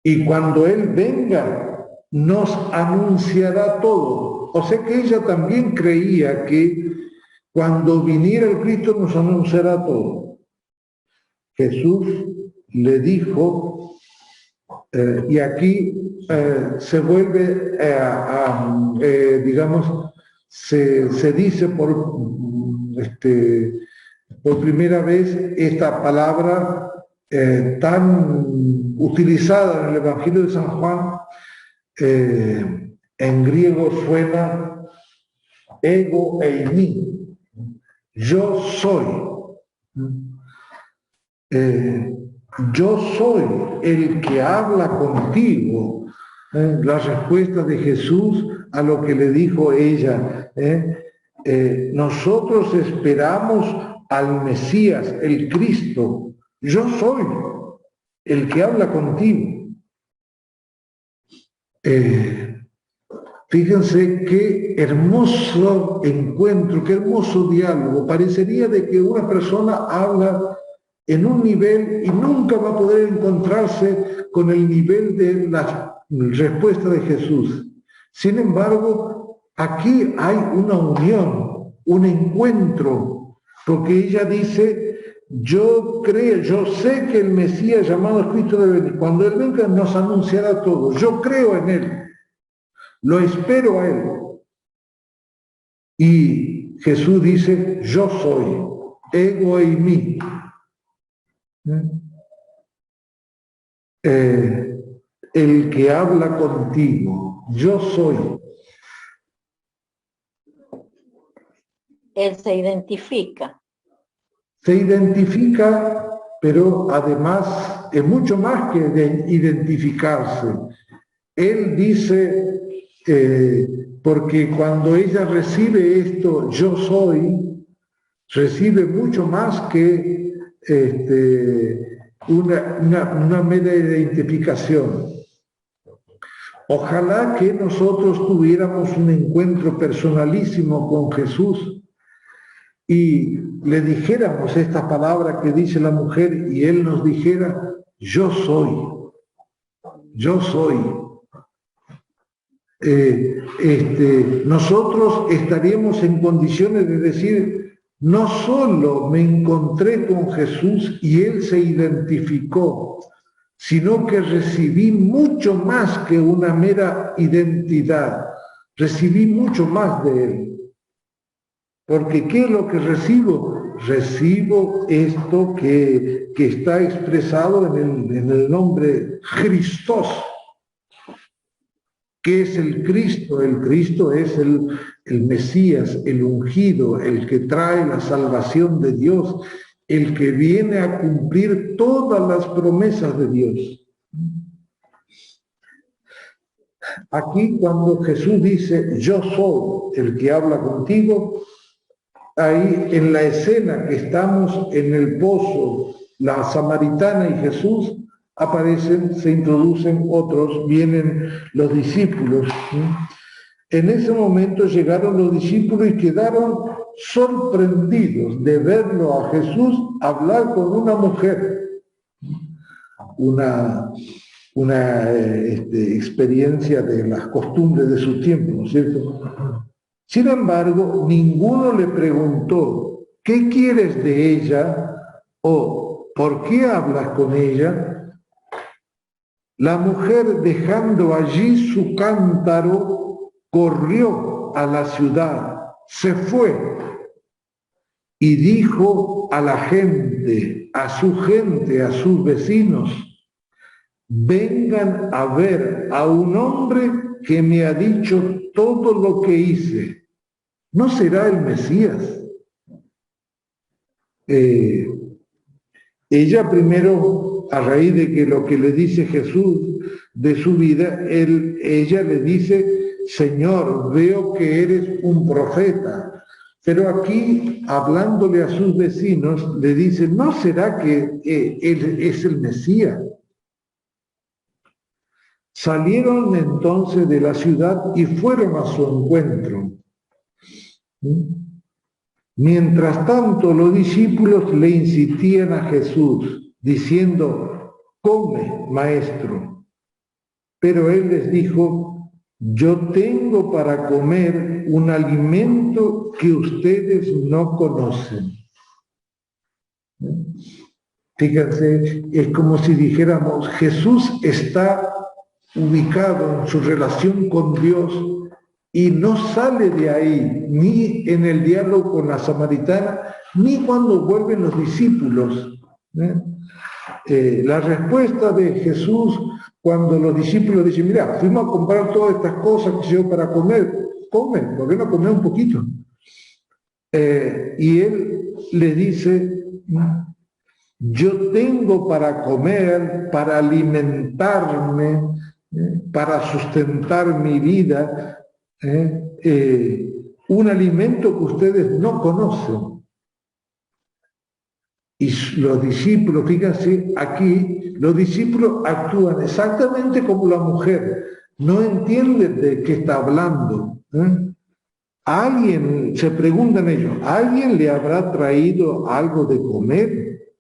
Y cuando Él venga, nos anunciará todo. O sea que ella también creía que cuando viniera el Cristo nos anunciará todo. Jesús le dijo, y aquí se vuelve digamos, se dice por primera vez esta palabra tan utilizada en el Evangelio de San Juan, en griego suena ego eimi, yo soy. Yo soy el que habla contigo. La respuesta de Jesús a lo que le dijo ella. Nosotros esperamos al Mesías, el Cristo. Yo soy el que habla contigo. Fíjense qué hermoso encuentro, qué hermoso diálogo. Parecería de que una persona habla en un nivel y nunca va a poder encontrarse con el nivel de la respuesta de Jesús. Sin embargo, aquí hay una unión, un encuentro, porque ella dice, yo creo, yo sé que el Mesías llamado Cristo debe venir. Cuando Él venga nos anunciará todo. Yo creo en Él. Lo espero a Él. Y Jesús dice, yo soy, ego eimi. El que habla contigo, yo soy. Él se identifica. Se identifica, pero además es mucho más que de identificarse. Él dice, porque cuando ella recibe esto, yo soy, recibe mucho más que una mera identificación. Ojalá que nosotros tuviéramos un encuentro personalísimo con Jesús y le dijéramos estas palabras que dice la mujer y Él nos dijera, yo soy, yo soy. Nosotros estaríamos en condiciones de decir, no solo me encontré con Jesús y Él se identificó, sino que recibí mucho más que una mera identidad, recibí mucho más de Él. Porque ¿qué es lo que recibo? Recibo esto que está expresado en el nombre Christos. ¿Qué es el Cristo? El Cristo es el Mesías, el ungido, el que trae la salvación de Dios, el que viene a cumplir todas las promesas de Dios. Aquí cuando Jesús dice, yo soy el que habla contigo, ahí en la escena que estamos en el pozo, la samaritana y Jesús, aparecen, se introducen otros, vienen los discípulos. En ese momento llegaron los discípulos y quedaron sorprendidos de verlo a Jesús hablar con una mujer. Una experiencia de las costumbres de su tiempo, ¿no es cierto? Sin embargo, ninguno le preguntó, ¿qué quieres de ella? O ¿por qué hablas con ella? La mujer, dejando allí su cántaro, corrió a la ciudad, se fue y dijo a la gente, a sus vecinos, vengan a ver a un hombre que me ha dicho todo lo que hice. ¿No será el Mesías? Ella primero, a raíz de que lo que le dice Jesús de su vida, ella le dice, Señor, veo que eres un profeta. Pero aquí, hablándole a sus vecinos, le dice, ¿no será que él es el Mesías? Salieron entonces de la ciudad y fueron a su encuentro. Mientras tanto, los discípulos le insistían a Jesús, diciendo, come, maestro. Pero él les dijo, yo tengo para comer un alimento que ustedes no conocen. Fíjense, es como si dijéramos, Jesús está ubicado en su relación con Dios y no sale de ahí, ni en el diálogo con la samaritana, ni cuando vuelven los discípulos. la respuesta de Jesús cuando los discípulos dicen, mira, fuimos a comprar todas estas cosas que yo para comer, comen, ¿por qué no comer un poquito? Y él le dice, yo tengo para comer, para alimentarme, para sustentar mi vida, un alimento que ustedes no conocen. Y los discípulos, fíjense, aquí los discípulos actúan exactamente como la mujer, no entienden de qué está hablando. Alguien, se preguntan ellos, ¿alguien le habrá traído algo de comer?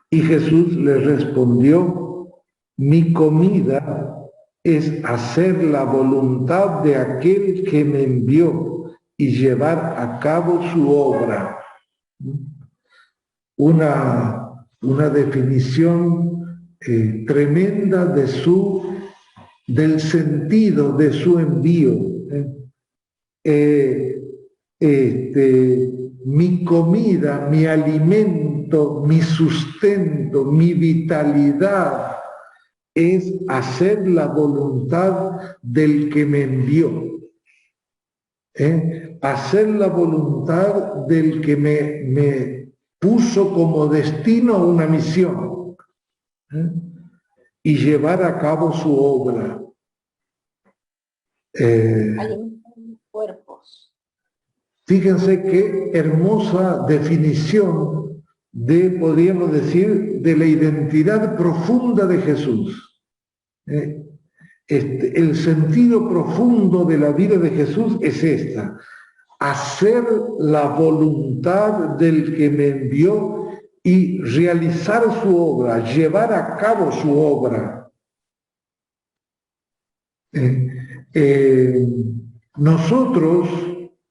Y Jesús les respondió, mi comida es hacer la voluntad de aquel que me envió y llevar a cabo su obra. Una definición tremenda del sentido de su envío. Mi comida, mi alimento, mi sustento, mi vitalidad es hacer la voluntad del que me envió. Hacer la voluntad del que me puso como destino una misión y llevar a cabo su obra. Cuerpos. Fíjense qué hermosa definición podríamos decir, de la identidad profunda de Jesús. El sentido profundo de la vida de Jesús es esta: hacer la voluntad del que me envió y realizar su obra, llevar a cabo su obra. Nosotros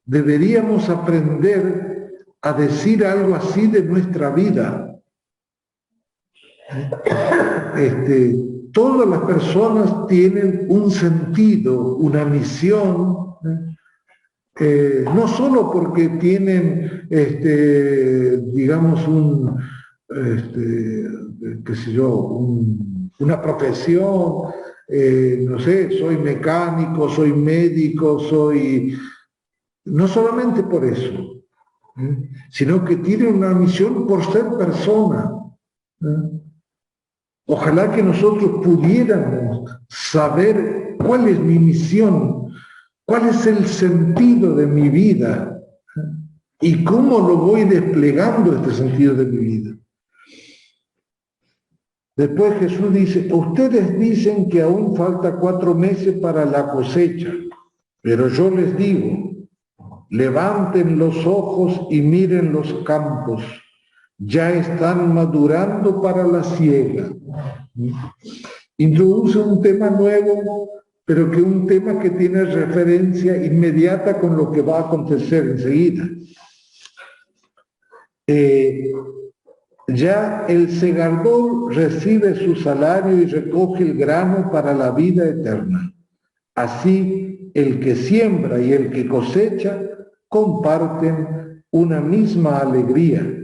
deberíamos aprender a decir algo así de nuestra vida. Todas las personas tienen un sentido, una misión, no solo porque tienen, digamos, qué sé yo, una profesión, no sé, soy mecánico, soy médico, no solamente por eso, sino que tienen una misión por ser persona. Ojalá que nosotros pudiéramos saber cuál es mi misión, cuál es el sentido de mi vida y cómo lo voy desplegando este sentido de mi vida. Después Jesús dice, ustedes dicen que aún falta 4 meses para la cosecha, pero yo les digo, levanten los ojos y miren los campos, ya están madurando para la siega. Introduce un tema nuevo, pero que un tema que tiene referencia inmediata con lo que va a acontecer enseguida. Ya el segador recibe su salario y recoge el grano para la vida eterna. Así, el que siembra y el que cosecha comparten una misma alegría.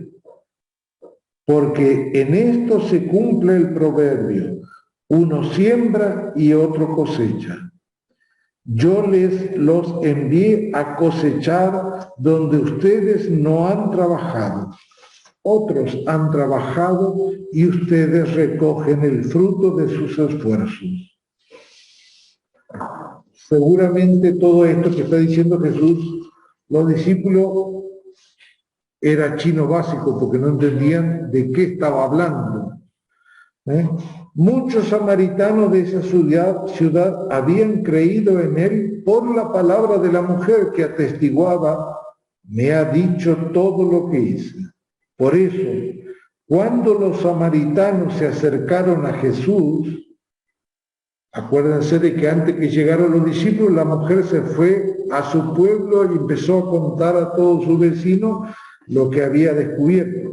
Porque en esto se cumple el proverbio, uno siembra y otro cosecha. Yo los envié a cosechar donde ustedes no han trabajado. Otros han trabajado y ustedes recogen el fruto de sus esfuerzos. Seguramente todo esto que está diciendo Jesús, los discípulos era chino básico porque no entendían de qué estaba hablando. Muchos samaritanos de esa ciudad habían creído en él por la palabra de la mujer que atestiguaba, me ha dicho todo lo que hice. Por eso, cuando los samaritanos se acercaron a Jesús, acuérdense de que antes que llegaron los discípulos, la mujer se fue a su pueblo y empezó a contar a todos sus vecinos lo que había descubierto.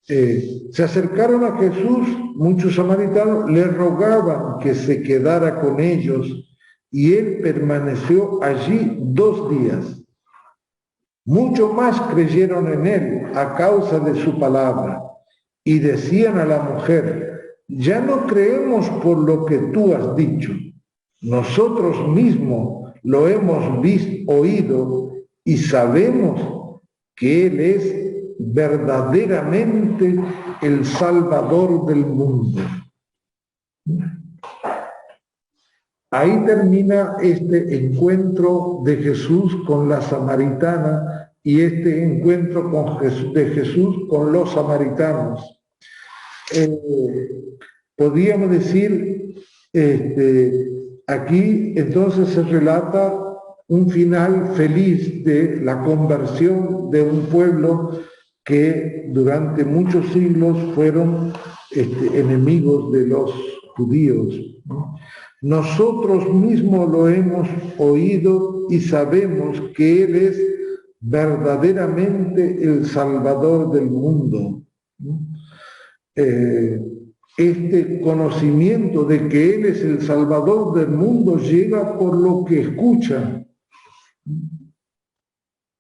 Se acercaron a Jesús, muchos samaritanos le rogaban que se quedara con ellos y él permaneció allí 2 días. Mucho más creyeron en él a causa de su palabra. Y decían a la mujer: ya no creemos por lo que tú has dicho. Nosotros mismos lo hemos oído y sabemos que Él es verdaderamente el Salvador del mundo. Ahí termina este encuentro de Jesús con la samaritana y este encuentro de Jesús con los samaritanos. Podríamos decir, aquí entonces se relata un final feliz de la conversión de un pueblo que durante muchos siglos fueron enemigos de los judíos, ¿no? Nosotros mismos lo hemos oído y sabemos que Él es verdaderamente el Salvador del mundo, ¿no? Este conocimiento de que Él es el Salvador del mundo llega por lo que escucha.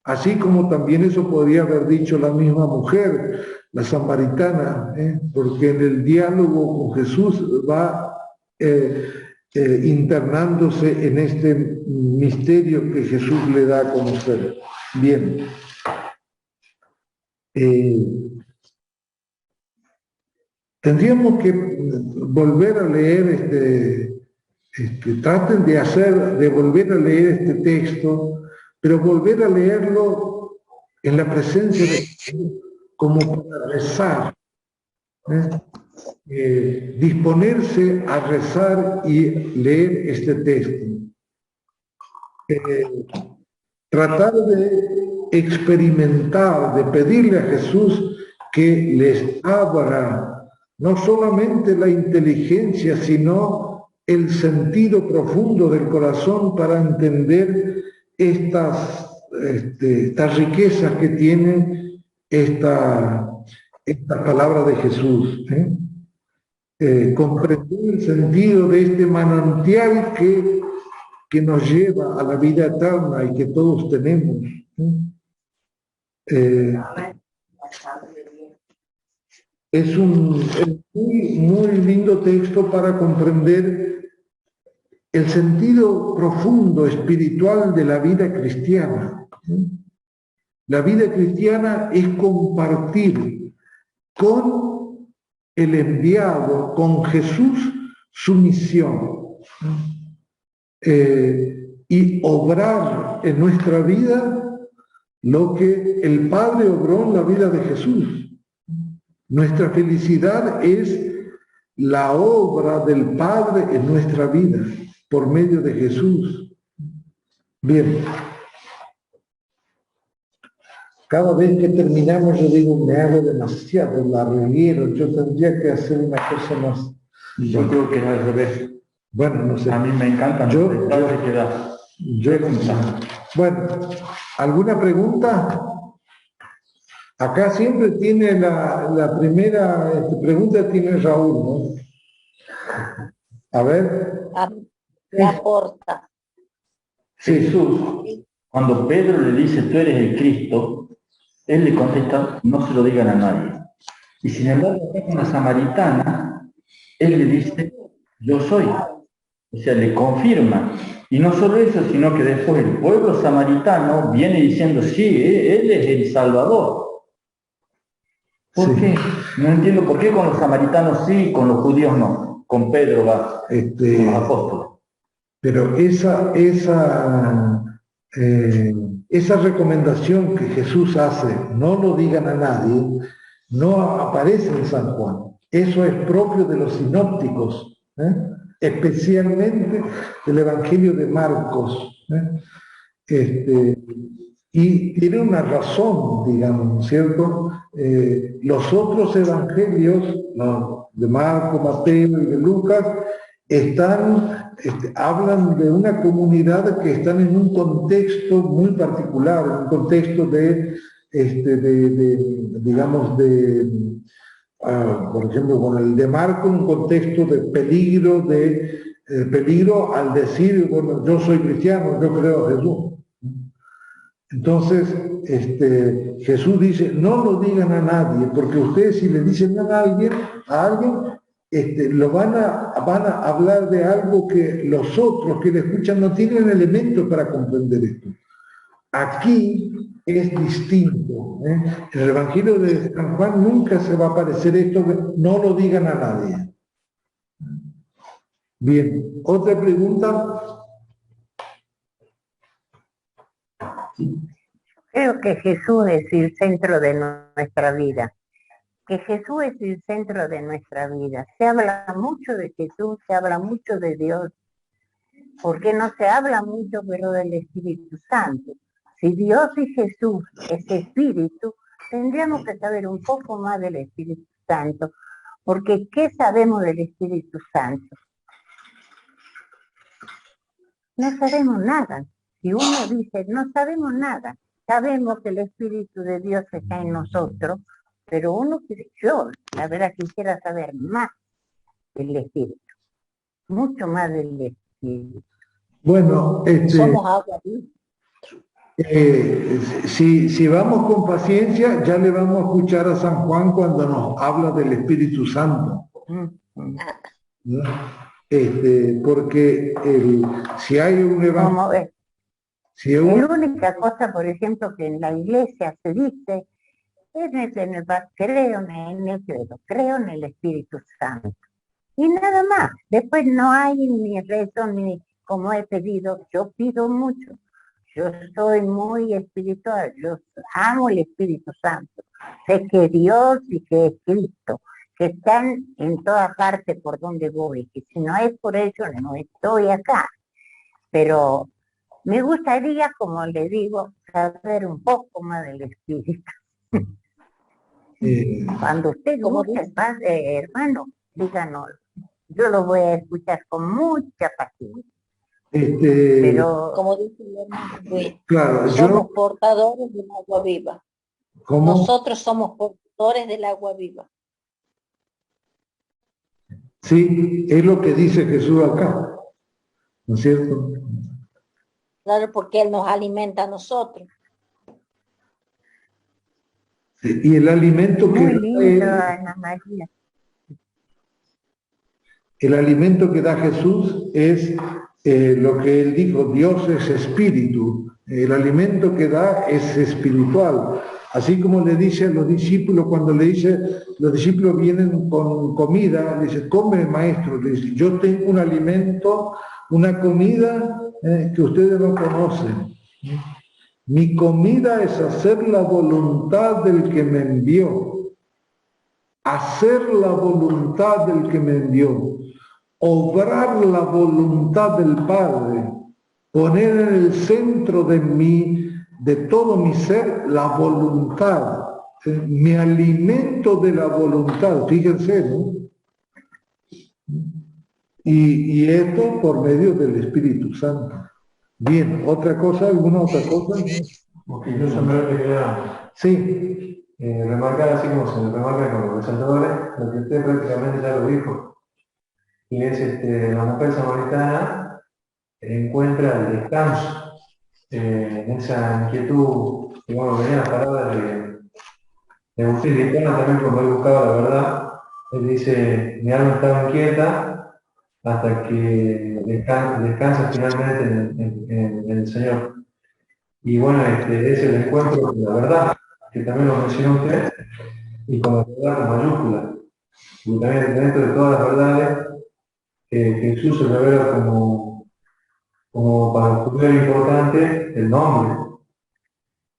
Así como también eso podría haber dicho la misma mujer, la samaritana, porque en el diálogo con Jesús va internándose en este misterio que Jesús le da a conocer. Bien. Tendríamos que volver a leer traten de volver a leer este texto, pero volver a leerlo en la presencia de Jesús, como para rezar, disponerse a rezar y leer este texto. Tratar de experimentar, de pedirle a Jesús que les abra no solamente la inteligencia, sino el sentido profundo del corazón para entender estas riquezas que tiene esta palabra de Jesús. Comprender el sentido de este manantial que nos lleva a la vida eterna y que todos tenemos. Es un muy lindo texto para comprender el sentido profundo espiritual de la vida cristiana. La vida cristiana es compartir con el enviado, con Jesús, su misión. Y obrar en nuestra vida lo que el Padre obró en la vida de Jesús. Nuestra felicidad es la obra del Padre en nuestra vida, por medio de Jesús. Bien. Cada vez que terminamos yo digo, me hago demasiado larguero, yo tendría que hacer una cosa más. Yo creo que es al revés. Bueno, no sé. A mí me encanta. Bueno, ¿alguna pregunta? Acá siempre tiene la primera pregunta, tiene Raúl, ¿no? A ver. Aporta. Sí. Jesús, cuando Pedro le dice, tú eres el Cristo, él le contesta, no se lo digan a nadie. Y sin embargo, con la samaritana, él le dice, yo soy. O sea, le confirma. Y no solo eso, sino que después el pueblo samaritano viene diciendo, sí, él es el Salvador. ¿Por qué? No entiendo por qué con los samaritanos sí y con los judíos no. Con Pedro va, con los apóstoles. Pero esa recomendación que Jesús hace, no lo digan a nadie, no aparece en San Juan. Eso es propio de los sinópticos, especialmente del Evangelio de Marcos. Y tiene una razón, digamos, ¿cierto? Los otros evangelios, ¿no?, de Marcos, Mateo y de Lucas, hablan de una comunidad que están en un contexto muy particular, en un contexto por ejemplo, con el de Marcos, un contexto de peligro al decir, bueno, yo soy cristiano, yo creo a Jesús. Entonces, Jesús dice, no lo digan a nadie, porque ustedes si le dicen a alguien, lo van a hablar de algo que los otros que le escuchan no tienen elementos para comprender esto. Aquí es distinto. En el Evangelio de San Juan nunca se va a aparecer esto, no lo digan a nadie. Bien, otra pregunta. Creo que Jesús es el centro de nuestra vida. Que Jesús es el centro de nuestra vida. Se habla mucho de Jesús, se habla mucho de Dios, porque no se habla mucho, pero del Espíritu Santo. Si Dios y Jesús es Espíritu, tendríamos que saber un poco más del Espíritu Santo, porque ¿qué sabemos del Espíritu Santo? No sabemos nada. Si uno dice, no sabemos nada, sabemos que el Espíritu de Dios está en nosotros, pero yo, la verdad, quisiera saber más del Espíritu, mucho más del Espíritu. Bueno, Somos agua viva. si vamos con paciencia, ya le vamos a escuchar a San Juan cuando nos habla del Espíritu Santo. ¿No? Porque si hay un evangelio... La única cosa, por ejemplo, que en la iglesia se dice, creo en el Espíritu Santo. Y nada más. Después no hay ni rezo, ni como he pedido. Yo pido mucho. Yo soy muy espiritual. Yo amo el Espíritu Santo. Sé que Dios y que es Cristo, que están en toda parte por donde voy. Que si no es por ello, no estoy acá. Pero me gustaría, como le digo, saber un poco más del Espíritu. Cuando usted guste, hermano, díganos. Yo lo voy a escuchar con mucha paciencia. Pero, como dice el hermano Luis, claro, somos portadores del agua viva. ¿Cómo? Nosotros somos portadores del agua viva. Sí, es lo que dice Jesús acá, ¿no es cierto? Claro, porque Él nos alimenta a nosotros. Y el alimento que el alimento que da Jesús es lo que él dijo, Dios es espíritu. El alimento que da es espiritual. Así como le dice a los discípulos, cuando le dice, los discípulos vienen con comida, le dice, come maestro, le dice, yo tengo un alimento, una comida que ustedes no conocen. Mi comida es hacer la voluntad del que me envió. Hacer la voluntad del que me envió. Obrar la voluntad del Padre. Poner en el centro de todo mi ser, la voluntad. Me alimento de la voluntad. Fíjense, ¿no? Y esto por medio del Espíritu Santo. Bien, ¿otra cosa? ¿Alguna otra cosa? Porque yo solamente quería remarcar, así como se remarca con los resaltadores, lo que usted prácticamente ya lo dijo. Y es la mujer samaritana encuentra el descanso en esa inquietud, y bueno, venía las palabras de Agustín de Hipona también cuando él buscaba la verdad. Él dice, mi alma estaba inquieta hasta que descansa finalmente en el Señor. Y bueno, es el encuentro con la verdad, que también lo mencionó usted, y con la verdad con mayúscula. Y también dentro de todas las verdades, Jesús se revela como para el judío importante el nombre.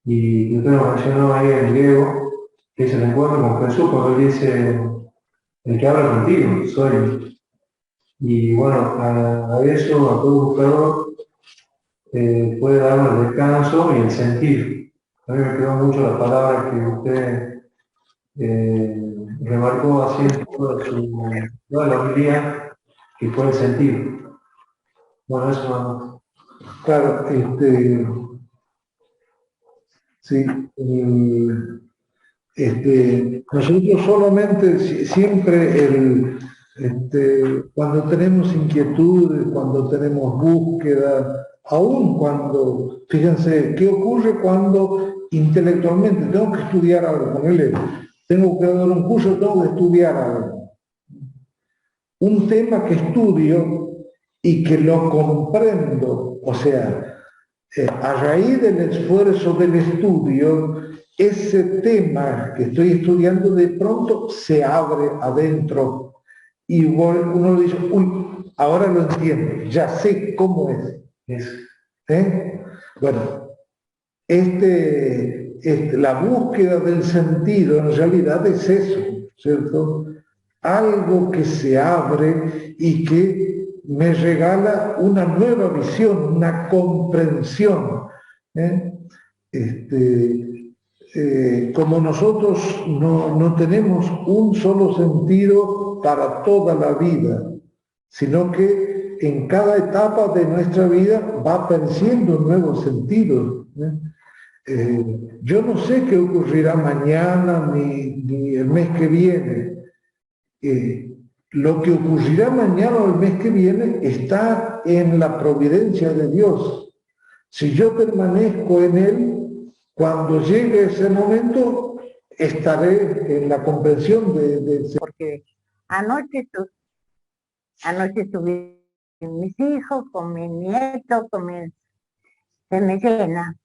Y usted lo mencionó ahí en griego, que es el encuentro con Jesús, cuando él dice, el que habla contigo, soy. Y bueno, a eso, a todo buscador, puede darnos el descanso y el sentir. A mí me quedó mucho la palabra que usted remarcó así en toda la homilía, que fue el sentir. Bueno, eso no. Claro, sí, nosotros solamente siempre cuando tenemos inquietudes, cuando tenemos búsqueda, Aún cuando, fíjense, ¿qué ocurre cuando intelectualmente tengo que estudiar algo? Ponele, tengo que dar un curso, tengo que estudiar algo. Un tema que estudio y que lo comprendo, o sea, a raíz del esfuerzo del estudio, ese tema que estoy estudiando de pronto se abre adentro y uno dice, uy, ahora lo entiendo, ya sé cómo es. Bueno, la búsqueda del sentido en realidad es eso, ¿cierto? Algo que se abre y que me regala una nueva visión, una comprensión. Como nosotros no tenemos un solo sentido para toda la vida, sino que en cada etapa de nuestra vida va apareciendo un nuevo sentido. Yo no sé qué ocurrirá mañana ni el mes que viene. Lo que ocurrirá mañana o el mes que viene está en la providencia de Dios. Si yo permanezco en Él, cuando llegue ese momento, estaré en la comprensión de porque anoche subí mis hijos, con mi nieto, se me llena.